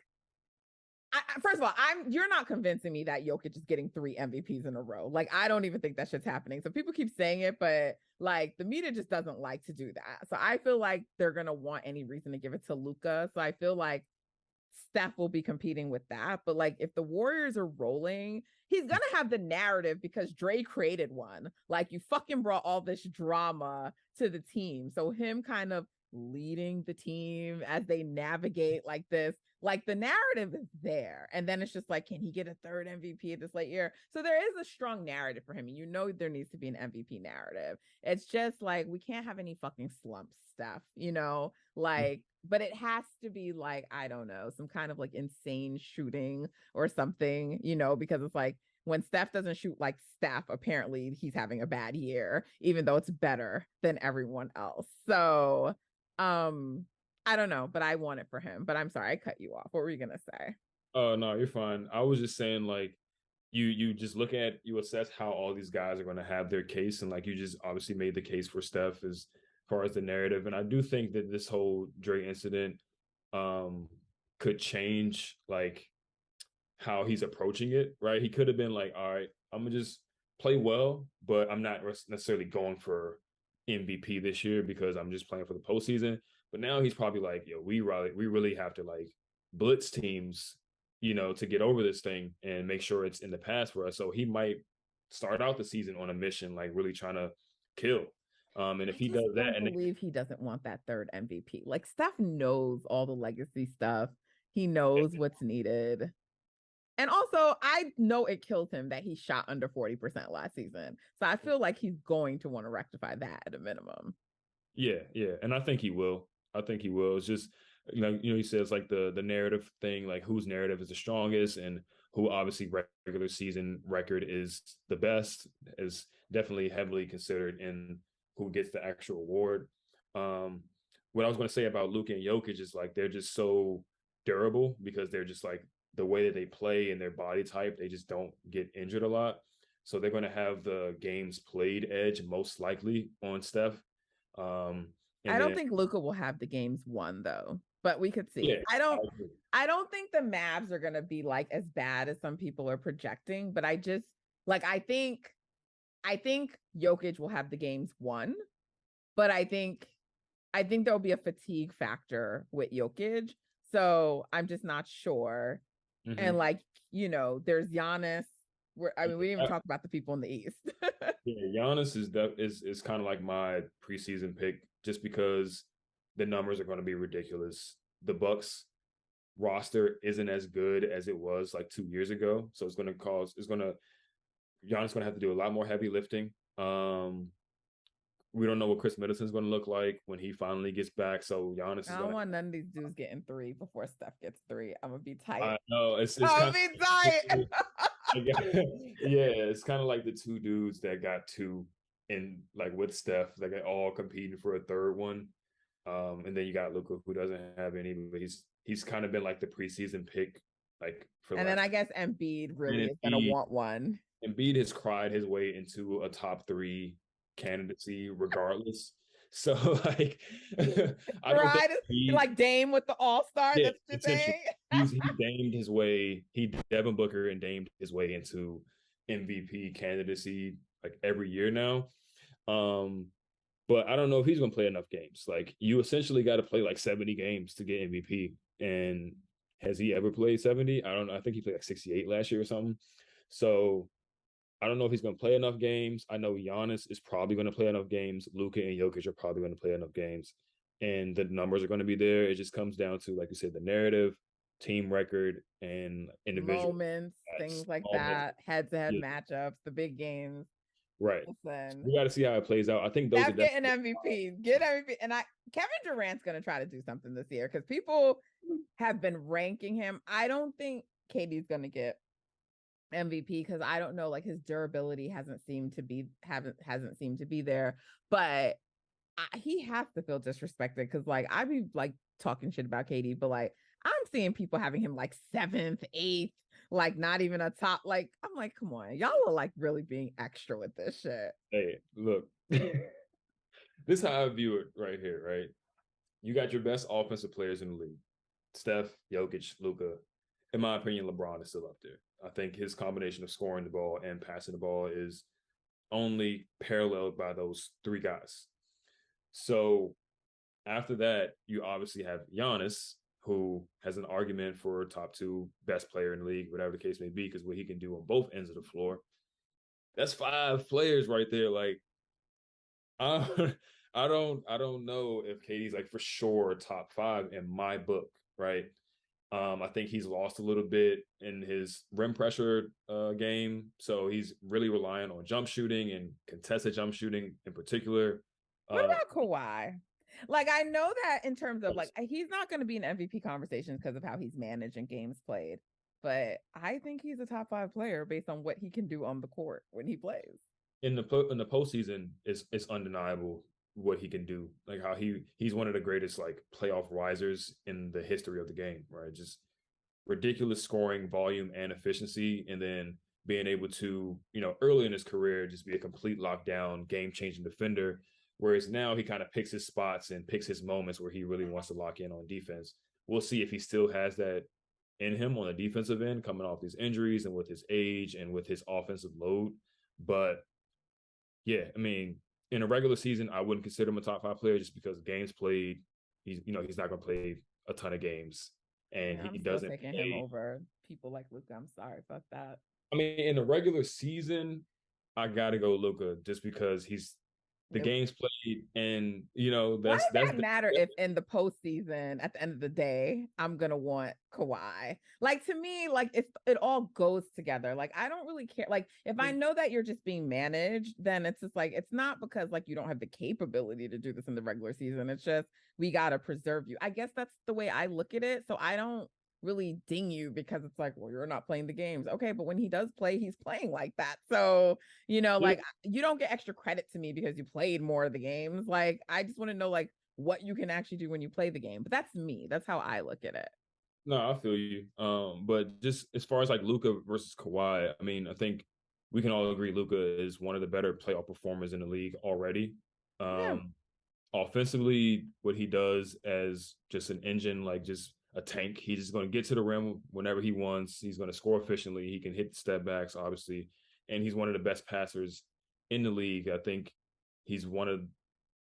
S3: first of all, you're not convincing me that Jokic is getting 3 MVPs in a row. Like, I don't even think that shit's happening. So people keep saying it, but like the media just doesn't like to do that. So I feel like they're gonna want any reason to give it to Luka. So I feel like Steph will be competing with that. But like, if the Warriors are rolling, he's gonna have the narrative because Dre created one. Like, you fucking brought all this drama to the team. So him kind of leading the team as they navigate like this, like the narrative is there. And then it's just like, can he get a third MVP this late year? So there is a strong narrative for him. And there needs to be an MVP narrative. It's just like, we can't have any fucking slumps, Steph, like, but it has to be like, I don't know, some kind of like insane shooting or something, because it's like, when Steph doesn't shoot like Steph, apparently he's having a bad year, even though it's better than everyone else. So, I don't know, but I want it for him. But I'm sorry, I cut you off. What were you gonna say?
S2: Oh no, you're fine. I was just saying, like, you just you assess how all these guys are going to have their case, and like you just obviously made the case for Steph as far as the narrative. And I do think that this whole Dre incident could change like how he's approaching it, right? He could have been like, all right, I'm gonna just play well, but I'm not necessarily going for MVP this year because I'm just playing for the postseason. But now he's probably like, yo, we really have to like blitz teams, to get over this thing and make sure it's in the past for us. So he might start out the season on a mission, like really trying to kill. And if he does that,
S3: I believe he doesn't want that third MVP. Like, Steph knows all the legacy stuff. He knows what's needed. And also, I know it kills him that he shot under 40% last season. So I feel like he's going to want to rectify that at a minimum.
S2: Yeah, and I think he will. It's just he says like the narrative thing, like whose narrative is the strongest and who obviously regular season record is the best is definitely heavily considered in who gets the actual award. What I was going to say about Luka and Jokic is like they're just so durable because they're just like the way that they play and their body type, they just don't get injured a lot. So they're going to have the games played edge most likely on Steph.
S3: I don't think Luka will have the games won though, but we could see.
S2: Yeah,
S3: I don't think the Mavs are going to be like as bad as some people are projecting, but I think Jokic will have the games won, but I think there'll be a fatigue factor with Jokic. So I'm just not sure. Mm-hmm. And there's Giannis. We didn't even talk about the people in the East.
S2: Yeah, Giannis is kind of like my preseason pick just because the numbers are going to be ridiculous. The Bucks roster isn't as good as it was like 2 years ago, so Giannis going to have to do a lot more heavy lifting. We don't know what Chris Middleton's going to look like when he finally gets back. So Giannis.
S3: I don't want none of these dudes getting 3 before Steph gets 3. I'm gonna be tight.
S2: I know it's
S3: I'll be tight.
S2: Yeah, it's kind of like the 2 dudes that got 2 in like with Steph, like they're all competing for a third one. And then you got Luka who doesn't have any, but he's kind of been like the preseason pick, like for.
S3: And then I guess Embiid really is gonna want one.
S2: Embiid has cried his way into a top 3 candidacy regardless. So like I don't think
S3: like Dame with the All-Star. Yeah, that's the thing.
S2: He damed his way. He Devin Booker and damed his way into MVP candidacy like every year now. But I don't know if he's gonna play enough games. Like you essentially got to play like 70 games to get MVP. And has he ever played 70? I don't know. I think he played like 68 last year or something. So I don't know if he's going to play enough games. I know Giannis is probably going to play enough games. Luka and Jokic are probably going to play enough games. And the numbers are going to be there. It just comes down to, like you said, the narrative, team record, and individual
S3: moments, things like that, head-to-head matchups, the big games.
S2: Right. Listen, we got to see how it plays out. I think those are
S3: getting MVP. Get MVP. And Kevin Durant's going to try to do something this year because people have been ranking him. I don't think KD's going to get MVP because I don't know, like his durability hasn't seemed to be there, but he has to feel disrespected because like I be like talking shit about KD, but like I'm seeing people having him like 7th, 8th, like not even a top. Like I'm like, come on, y'all are like really being extra with this shit.
S2: Hey, look, this is how I view it right here. Right, you got your best offensive players in the league: Steph, Jokic, Luka. In my opinion, LeBron is still up there. I think his combination of scoring the ball and passing the ball is only paralleled by those 3 guys. So after that, you obviously have Giannis, who has an argument for top 2 best player in the league, whatever the case may be, because what he can do on both ends of the floor. That's 5 players right there. Like, I don't know if KD's like for sure top 5 in my book, right? I think he's lost a little bit in his rim pressure game. So he's really relying on jump shooting and contested jump shooting in particular.
S3: What about Kauai? Like, I know that in terms of like, he's not going to be in MVP conversations because of how he's managed and games played. But I think he's a top 5 player based on what he can do on the court when he plays.
S2: In the postseason, it's undeniable what he can do, like how he's one of the greatest like playoff risers in the history of the game, right? Just ridiculous scoring volume and efficiency, and then being able to, early in his career just be a complete lockdown game-changing defender, whereas now he kind of picks his spots and picks his moments where he really wants to lock in on defense. We'll see if he still has that in him on the defensive end coming off these injuries and with his age and with his offensive load. But yeah, I mean, in a regular season, I wouldn't consider him a top 5 player just because games played. He's not going to play a ton of games, and he doesn't.
S3: Taking him over people like Luka. I'm sorry, fuck that.
S2: I mean, in a regular season, I got to go Luka just because he's the games played, and
S3: Why
S2: that's
S3: does that matter if in the postseason, at the end of the day, I'm gonna want Kauai? Like, to me, like, it all goes together. Like, I don't really care. Like, if I know that you're just being managed, then it's just like, it's not because like you don't have the capability to do this in the regular season. It's just we gotta preserve you. I guess that's the way I look at it. So I don't really ding you because it's like, well, you're not playing the games. Okay, but when he does play, he's playing like that. So, like, you don't get extra credit to me because you played more of the games. Like, I just want to know like what you can actually do when you play the game. But that's me. That's how I look at it.
S2: No, I feel you. But just as far as like Luka versus Kawhi, I mean, I think we can all agree Luka is one of the better playoff performers in the league already.
S3: Yeah.
S2: Offensively, what he does as just an engine, like just a tank, he's just going to get to the rim whenever he wants. He's going to score efficiently. He can hit step backs, obviously, and he's one of the best passers in the league. I think he's one of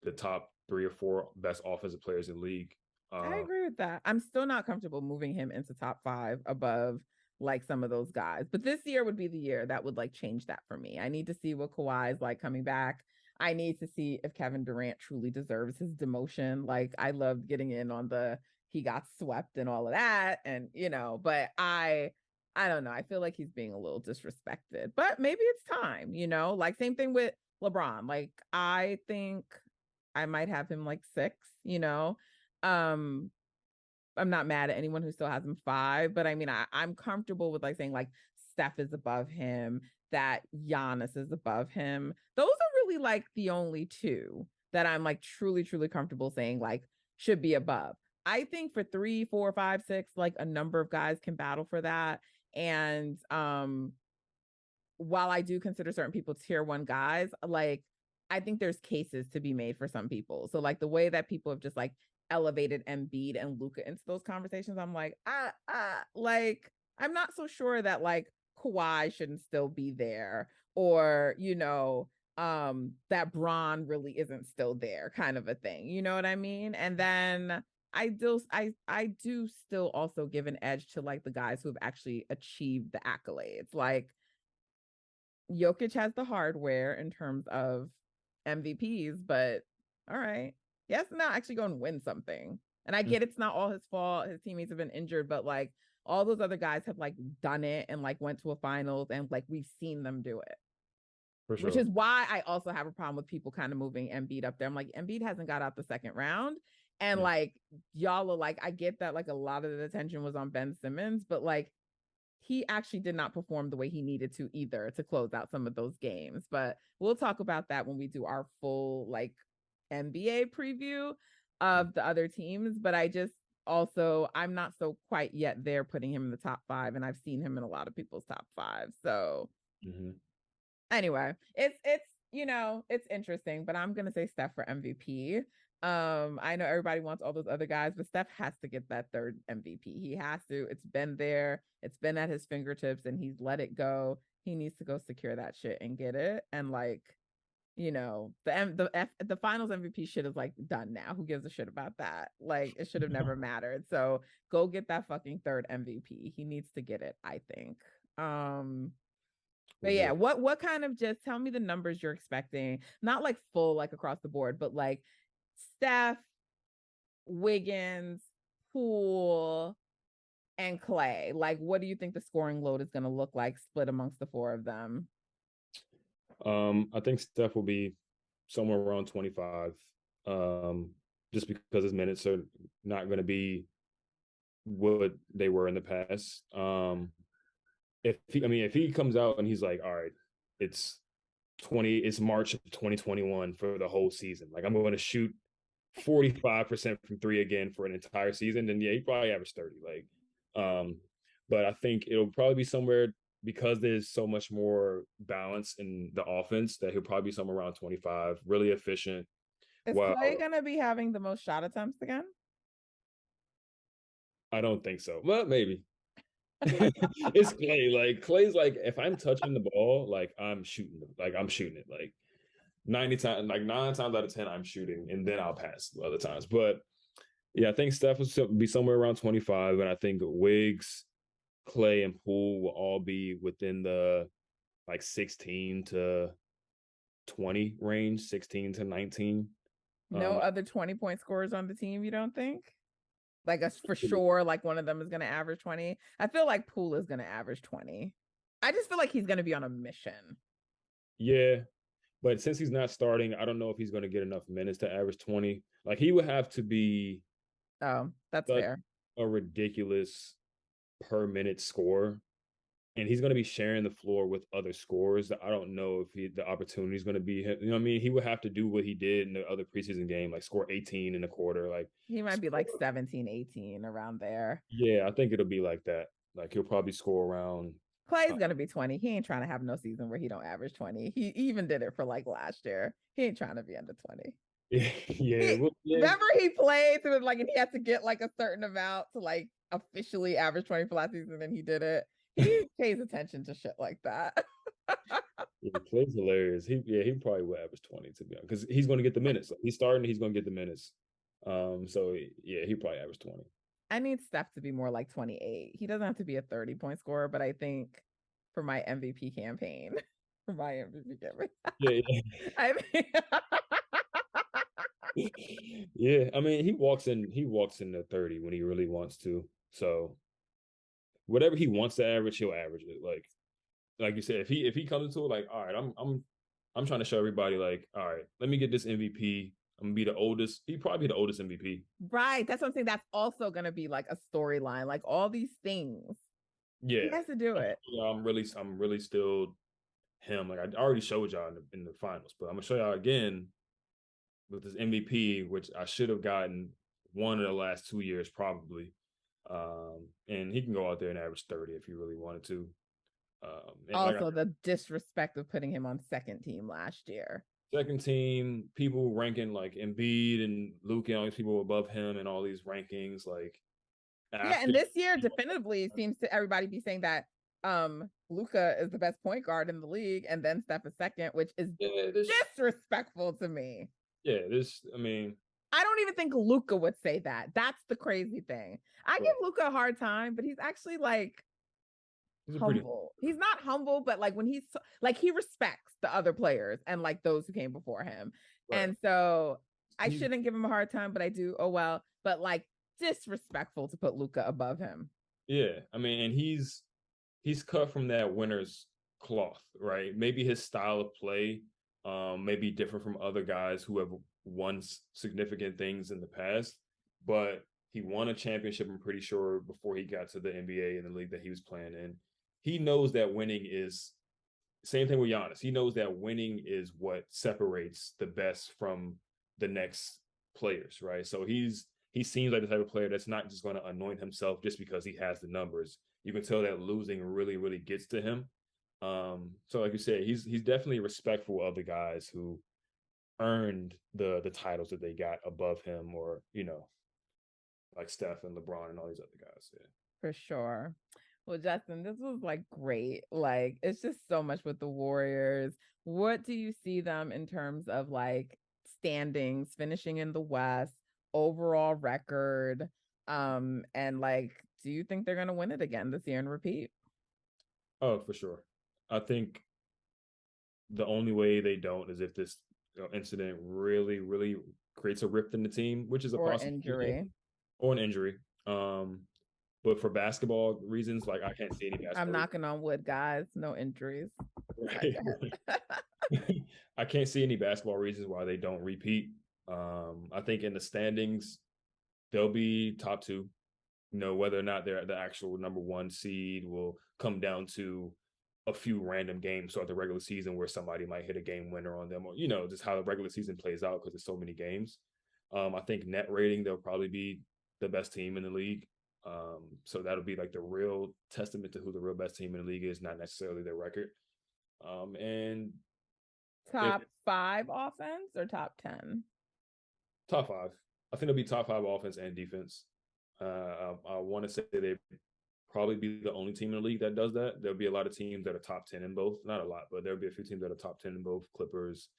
S2: the top 3 or 4 best offensive players in the league.
S3: I agree with that. I'm still not comfortable moving him into top 5 above like some of those guys. But this year would be the year that would like change that for me. I need to see what Kawhi is like coming back. I need to see if Kevin Durant truly deserves his demotion. Like, I loved getting in on the he got swept and all of that. And but I don't know. I feel like he's being a little disrespected. But maybe it's time, like same thing with LeBron. Like, I think I might have him like 6, um I'm not mad at anyone who still has him 5, but I mean, I'm comfortable with like saying like Steph is above him, that Giannis is above him. Those are really like the only 2 that I'm like truly, truly comfortable saying like should be above. I think for 3, 4, 5, 6, like a number of guys can battle for that. And while I do consider certain people tier 1 guys, like I think there's cases to be made for some people. So like the way that people have just like elevated Embiid and Luka into those conversations, I'm like, like I'm not so sure that like Kawhi shouldn't still be there, or that Bron really isn't still there, kind of a thing. You know what I mean? And then I do still also give an edge to like the guys who have actually achieved the accolades. Like, Jokic has the hardware in terms of MVPs, but all right. He has to now actually go and win something. And I get it's not all his fault. His teammates have been injured, but like all those other guys have like done it and like went to a finals, and like we've seen them do it.
S2: For sure.
S3: Which is why I also have a problem with people kind of moving Embiid up there. I'm like, Embiid hasn't got out the second round. And like, y'all are like, I get that like a lot of the attention was on Ben Simmons, but like he actually did not perform the way he needed to either to close out some of those games. But we'll talk about that when we do our full like NBA preview of the other teams. But I just also, I'm not so quite yet there putting him in the top 5, and I've seen him in a lot of people's top 5. So anyway, it's it's interesting, but I'm gonna say Steph for MVP. I know everybody wants all those other guys, but Steph has to get that 3rd MVP. He has to. It's been there. It's been at his fingertips, and he's let it go. He needs to go secure that shit and get it. And like, the finals MVP shit is like done now. Who gives a shit about that? Like, it should have never mattered. So go get that fucking 3rd MVP. He needs to get it, I think. But yeah, what kind of, just tell me the numbers you're expecting, not like full like across the board, but like Steph, Wiggins, Poole, and Clay. Like, what do you think the scoring load is going to look like split amongst the 4 of them?
S2: I think Steph will be somewhere around 25, just because his minutes are not going to be what they were in the past. If he comes out and he's like, all right, it's March of 2021 for the whole season, like I'm going to shoot 45% from 3 again for an entire season, then yeah, he probably averaged 30. Like, but I think it'll probably be somewhere, because there's so much more balance in the offense, that he'll probably be somewhere around 25, really efficient.
S3: Is Clay gonna be having the most shot attempts again?
S2: I don't think so. Well, maybe. It's Clay. Like, Clay's like, if I'm touching the ball, like I'm shooting it. Like 90 times, like 9 times out of 10, I'm shooting, and then I'll pass the other times. But yeah, I think Steph will be somewhere around 25, and I think Wiggs, Clay, and Poole will all be within the like 16 to 20 range, 16 to 19.
S3: No other 20-point scorers on the team, you don't think? Like us for sure, like one of them is going to average 20. I feel like Poole is going to average 20. I just feel like he's going to be on a mission.
S2: Yeah, but since he's not starting, I don't know if he's going to get enough minutes to average 20. Like he would have to be
S3: that's
S2: like
S3: fair.
S2: a ridiculous per minute score. And he's going to be sharing the floor with other scorers that I don't know if the opportunity is going to be, you know what I mean? He would have to do what he did in the other preseason game, like score 18 in a quarter. Like
S3: he might be like 17, 18 around there.
S2: Yeah, I think it'll be like that. Like he'll probably score around.
S3: Clay's gonna be 20. He ain't trying to have no season where he don't average 20. He even did it for like last year. He ain't trying to be under 20.
S2: Yeah,
S3: remember he played to like, and he had to get like a certain amount to like officially average 20 for last season, and he did it. He pays attention to shit like that.
S2: Yeah, Clay's hilarious. He probably will average 20 to be honest, because he's going to get the minutes. Like, he's starting, he's going to get the minutes. So yeah, he probably average 20.
S3: I need Steph to be more like 28. He doesn't have to be a 30-point scorer, but I think for my MVP campaign,
S2: Yeah,
S3: I think
S2: yeah. I mean, he walks in the 30 when he really wants to. So whatever he wants to average, he'll average it. Like you said, if he comes into it like, all right, I'm trying to show everybody like, all right, let me get this MVP. I'm gonna be the oldest. He'd probably be the oldest MVP.
S3: Right. That's what I'm saying. That's also gonna be like a storyline. Like all these things.
S2: Yeah,
S3: he has to do it.
S2: Yeah, I'm really still him. Like I already showed y'all in the finals, but I'm gonna show y'all again with this MVP, which I should have gotten one of the last 2 years probably. And he can go out there and average 30 if he really wanted to.
S3: Also, like the disrespect of putting him on second team last year.
S2: Second team, people ranking like Embiid and Luke and all these people above him and all these rankings. Like,
S3: yeah, and this year definitively seems to everybody be saying that Luka is the best point guard in the league, and then Steph is second, which is disrespectful to me.
S2: Yeah, I mean,
S3: I don't even think Luka would say that. That's the crazy thing. I give Luka a hard time, but he's actually like humble. He's not humble, but like when he's like, he respects the other players and like those who came before him. Right. And so I shouldn't give him a hard time, but I do. Oh well. But like disrespectful to put Luka above him.
S2: Yeah, I mean, and he's cut from that winner's cloth, right? Maybe his style of play may be different from other guys who have won significant things in the past, but he won a championship, I'm pretty sure, before he got to the NBA and the league that he was playing in. He knows that winning is same thing with Giannis. He knows that winning is what separates the best from the next players, right? So he seems like the type of player that's not just going to anoint himself just because he has the numbers. You can tell that losing really, really gets to him. So like you said, he's definitely respectful of the guys who earned the titles that they got above him, or like Steph and LeBron and all these other guys. Yeah,
S3: for sure. Well, Justin, this was like great. Like it's just so much with the Warriors. What do you see them in terms of like standings, finishing in the West, overall record, and like, do you think they're going to win it again this year and repeat?
S2: Oh, for sure. I think the only way they don't is if this incident really, really creates a rift in the team, which is a possibility, or an injury. But for basketball reasons, like I can't see any basketball.
S3: I'm knocking on wood, guys. No injuries.
S2: Right. I can't see any basketball reasons why they don't repeat. I think in the standings, they'll be top two. Whether or not they're the actual number one seed will come down to a few random games throughout the regular season where somebody might hit a game winner on them, or just how the regular season plays out because there's so many games. I think net rating, they'll probably be the best team in the league. So that'll be like the real testament to who the real best team in the league is, not necessarily their record. And
S3: top 5 offense or top 10?
S2: Top 5. I think it'll be top 5 offense and defense. I want to say they'd probably be the only team in the league that does that. There'll be a lot of teams that are top 10 in both. Not a lot, but there'll be a few teams that are top 10 in both. Clippers,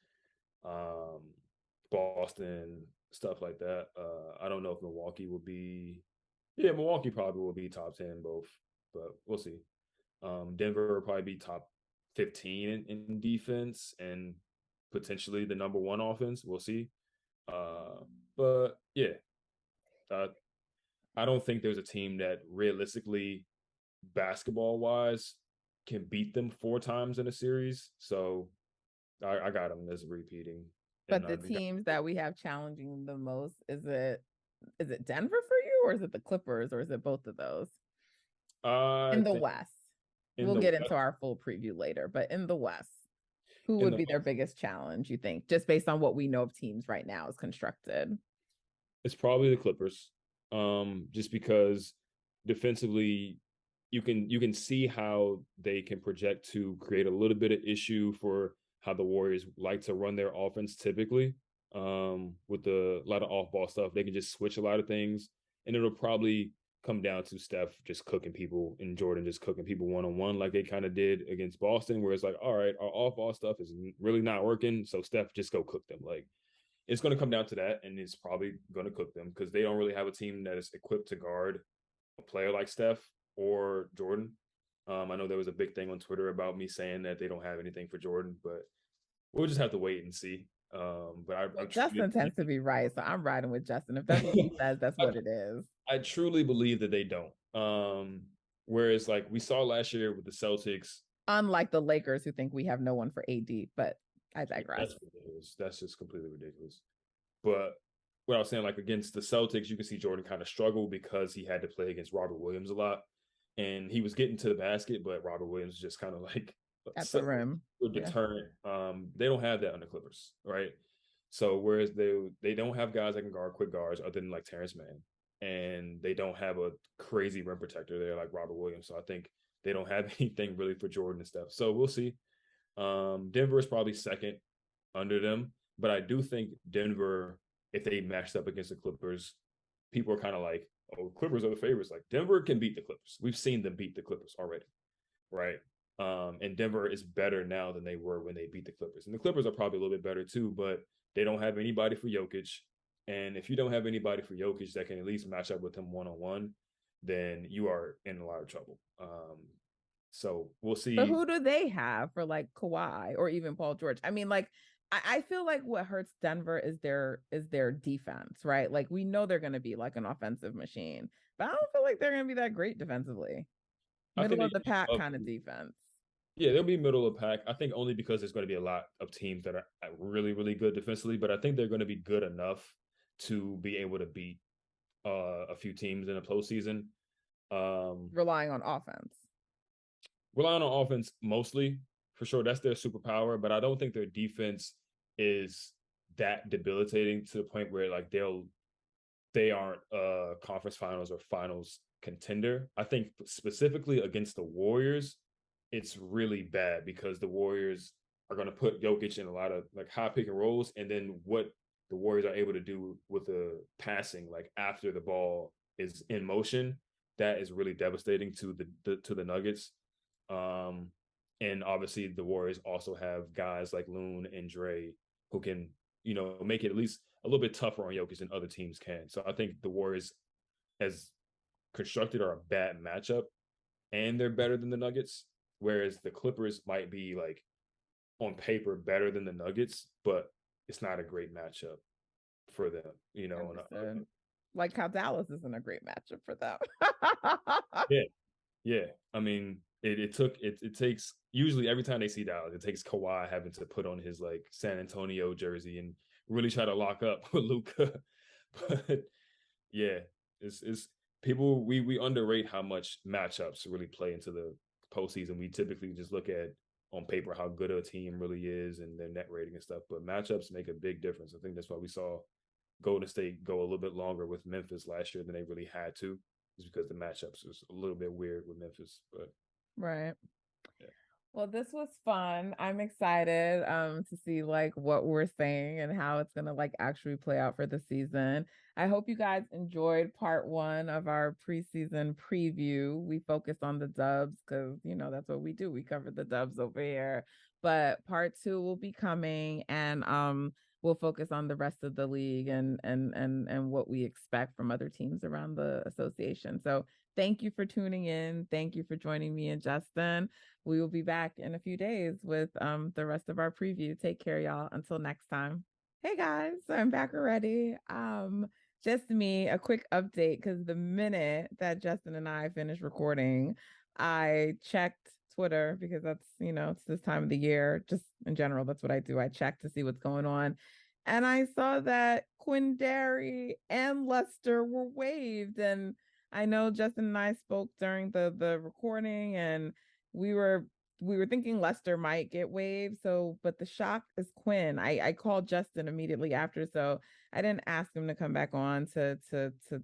S2: Boston, stuff like that. I don't know if Milwaukee will be. Yeah, Milwaukee probably will be top 10 in both, but we'll see. Denver will probably be top 15 in defense, and potentially the number one offense. We'll see. But yeah, I don't think there's a team that realistically, basketball wise, can beat them 4 times in a series. So I got them as repeating.
S3: But the teams that we have challenging the most, is it Denver for you, or is it the Clippers, or is it both of those? In the West. We'll get into our full preview later, but in the West, who would be their biggest challenge, you think, just based on what we know of teams right now is constructed?
S2: It's probably the Clippers. Just because defensively you can see how they can project to create a little bit of issue for how the Warriors like to run their offense typically. With a lot of off-ball stuff, they can just switch a lot of things, and it'll probably come down to Steph just cooking people and Jordan just cooking people one-on-one like they kind of did against Boston, where it's like, all right, our off-ball stuff is really not working, so Steph, just go cook them. Like, it's going to come down to that, and it's probably going to cook them because they don't really have a team that is equipped to guard a player like Steph or Jordan. I know there was a big thing on Twitter about me saying that they don't have anything for Jordan, but we'll just have to wait and see. But
S3: Justin tends to be right, so I'm riding with Justin. If that's what he says, that's what it is.
S2: I truly believe that they don't. Whereas, like we saw last year with the Celtics,
S3: unlike the Lakers, who think we have no one for AD, but I digress.
S2: That's ridiculous. That's just completely ridiculous. But what I was saying, like against the Celtics, you can see Jordan kind of struggle because he had to play against Robert Williams a lot, and he was getting to the basket, but Robert Williams just kind of like
S3: at the rim,
S2: a deterrent. Yeah. They don't have that on the Clippers, right? So whereas they don't have guys that can guard quick guards other than like Terrence Mann, and they don't have a crazy rim protector there like Robert Williams. So I think they don't have anything really for Jordan and stuff. So we'll see. Denver is probably second under them, but I do think Denver, if they matched up against the Clippers, people are kind of like, oh, Clippers are the favorites. Like, Denver can beat the Clippers. We've seen them beat the Clippers already, right? And Denver is better now than they were when they beat the Clippers. And the Clippers are probably a little bit better too, but they don't have anybody for Jokic. And if you don't have anybody for Jokic that can at least match up with him one-on-one, then you are in a lot of trouble. So we'll see.
S3: But who do they have for like Kauai or even Paul George? I mean, like, I feel like what hurts Denver is their defense, right? Like, we know they're going to be like an offensive machine, but I don't feel like they're going to be that great defensively. Middle of the pack kind of defense.
S2: Yeah, they'll be middle of the pack. I think only because there's going to be a lot of teams that are really, really good defensively, but I think they're going to be good enough to be able to beat a few teams in the postseason.
S3: Relying on offense.
S2: Relying on offense mostly, for sure. That's their superpower, but I don't think their defense is that debilitating to the point where like they aren't a conference finals or finals contender. I think specifically against the Warriors, it's really bad because the Warriors are going to put Jokic in a lot of like high pick and rolls, and then what the Warriors are able to do with the passing, like after the ball is in motion, that is really devastating to the Nuggets. And obviously the Warriors also have guys like Loon and Dre who can, make it at least a little bit tougher on Jokic than other teams can. So I think the Warriors, as constructed, are a bad matchup, and they're better than the Nuggets. Whereas the Clippers might be like on paper better than the Nuggets, but it's not a great matchup for them.
S3: Like how Dallas isn't a great matchup for them.
S2: Yeah. I mean, it takes usually every time they see Dallas, it takes Kauai having to put on his like San Antonio jersey and really try to lock up with Luka. But yeah, it's people we underrate how much matchups really play into the postseason. We typically just look at on paper how good a team really is and their net rating and stuff, but matchups make a big difference. I think that's why we saw Golden State go a little bit longer with Memphis last year than they really had to, is because the matchups was a little bit weird with Memphis. But
S3: right.
S2: Yeah.
S3: Well, this was fun. I'm excited to see like what we're saying and how it's gonna like actually play out for the season. I hope you guys enjoyed part 1 of our preseason preview. We focused on the dubs because that's what we do. We cover the dubs over here. But part 2 will be coming, and we'll focus on the rest of the league and what we expect from other teams around the association. So thank you for tuning in. Thank you for joining me and Justin. We will be back in a few days with the rest of our preview. Take care, y'all. Until next time. Hey guys, I'm back already. Just me, a quick update because the minute that Justin and I finished recording, I checked Twitter because that's, it's this time of the year. Just in general, that's what I do. I check to see what's going on. And I saw that Quindary and Lester were waived. And I know Justin and I spoke during the recording, and we were thinking Lester might get waived. So, but the shock is Quinn. I called Justin immediately after, so I didn't ask him to come back on to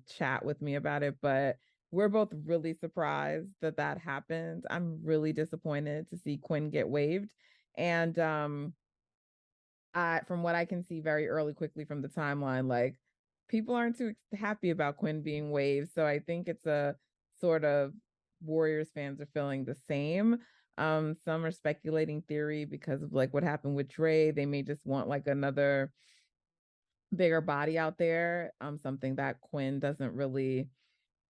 S3: chat with me about it, but we're both really surprised that happened. I'm really disappointed to see Quinn get waived. And from what I can see very early, quickly from the timeline, like people aren't too happy about Quinn being waived. So I think it's a sort of Warriors fans are feeling the same. Some are speculating theory because of like what happened with Dre. They may just want like another bigger body out there. Something that Quinn doesn't really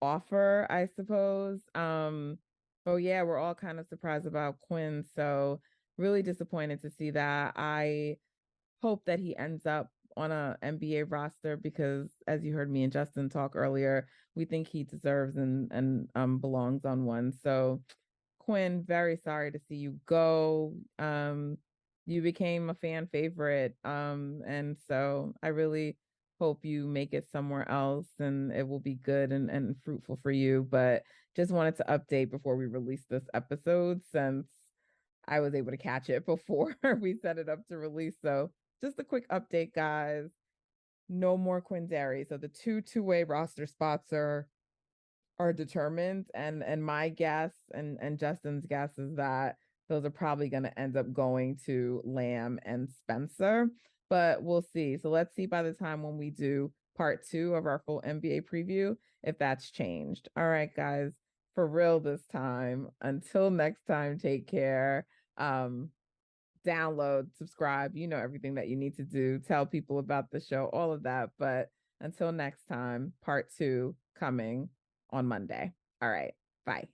S3: offer, I suppose. But yeah, we're all kind of surprised about Quinn. So really disappointed to see that. I hope that he ends up on a NBA roster because, as you heard me and Justin talk earlier, we think he deserves and belongs on one. So, Quinn, very sorry to see you go. You became a fan favorite, and so I really hope you make it somewhere else and it will be good and fruitful for you. But just wanted to update before we release this episode since I was able to catch it before we set it up to release. So just a quick update, guys. No more Quindary. So the two-way roster spots are determined. And my guess and Justin's guess is that those are probably going to end up going to Lamb and Spencer. But we'll see. So let's see by the time when we do part 2 of our full NBA preview if that's changed. All right, guys. For real this time. Until next time, take care. Download, subscribe, everything that you need to do, tell people about the show, all of that. But until next time, part 2 coming on Monday. All right, bye.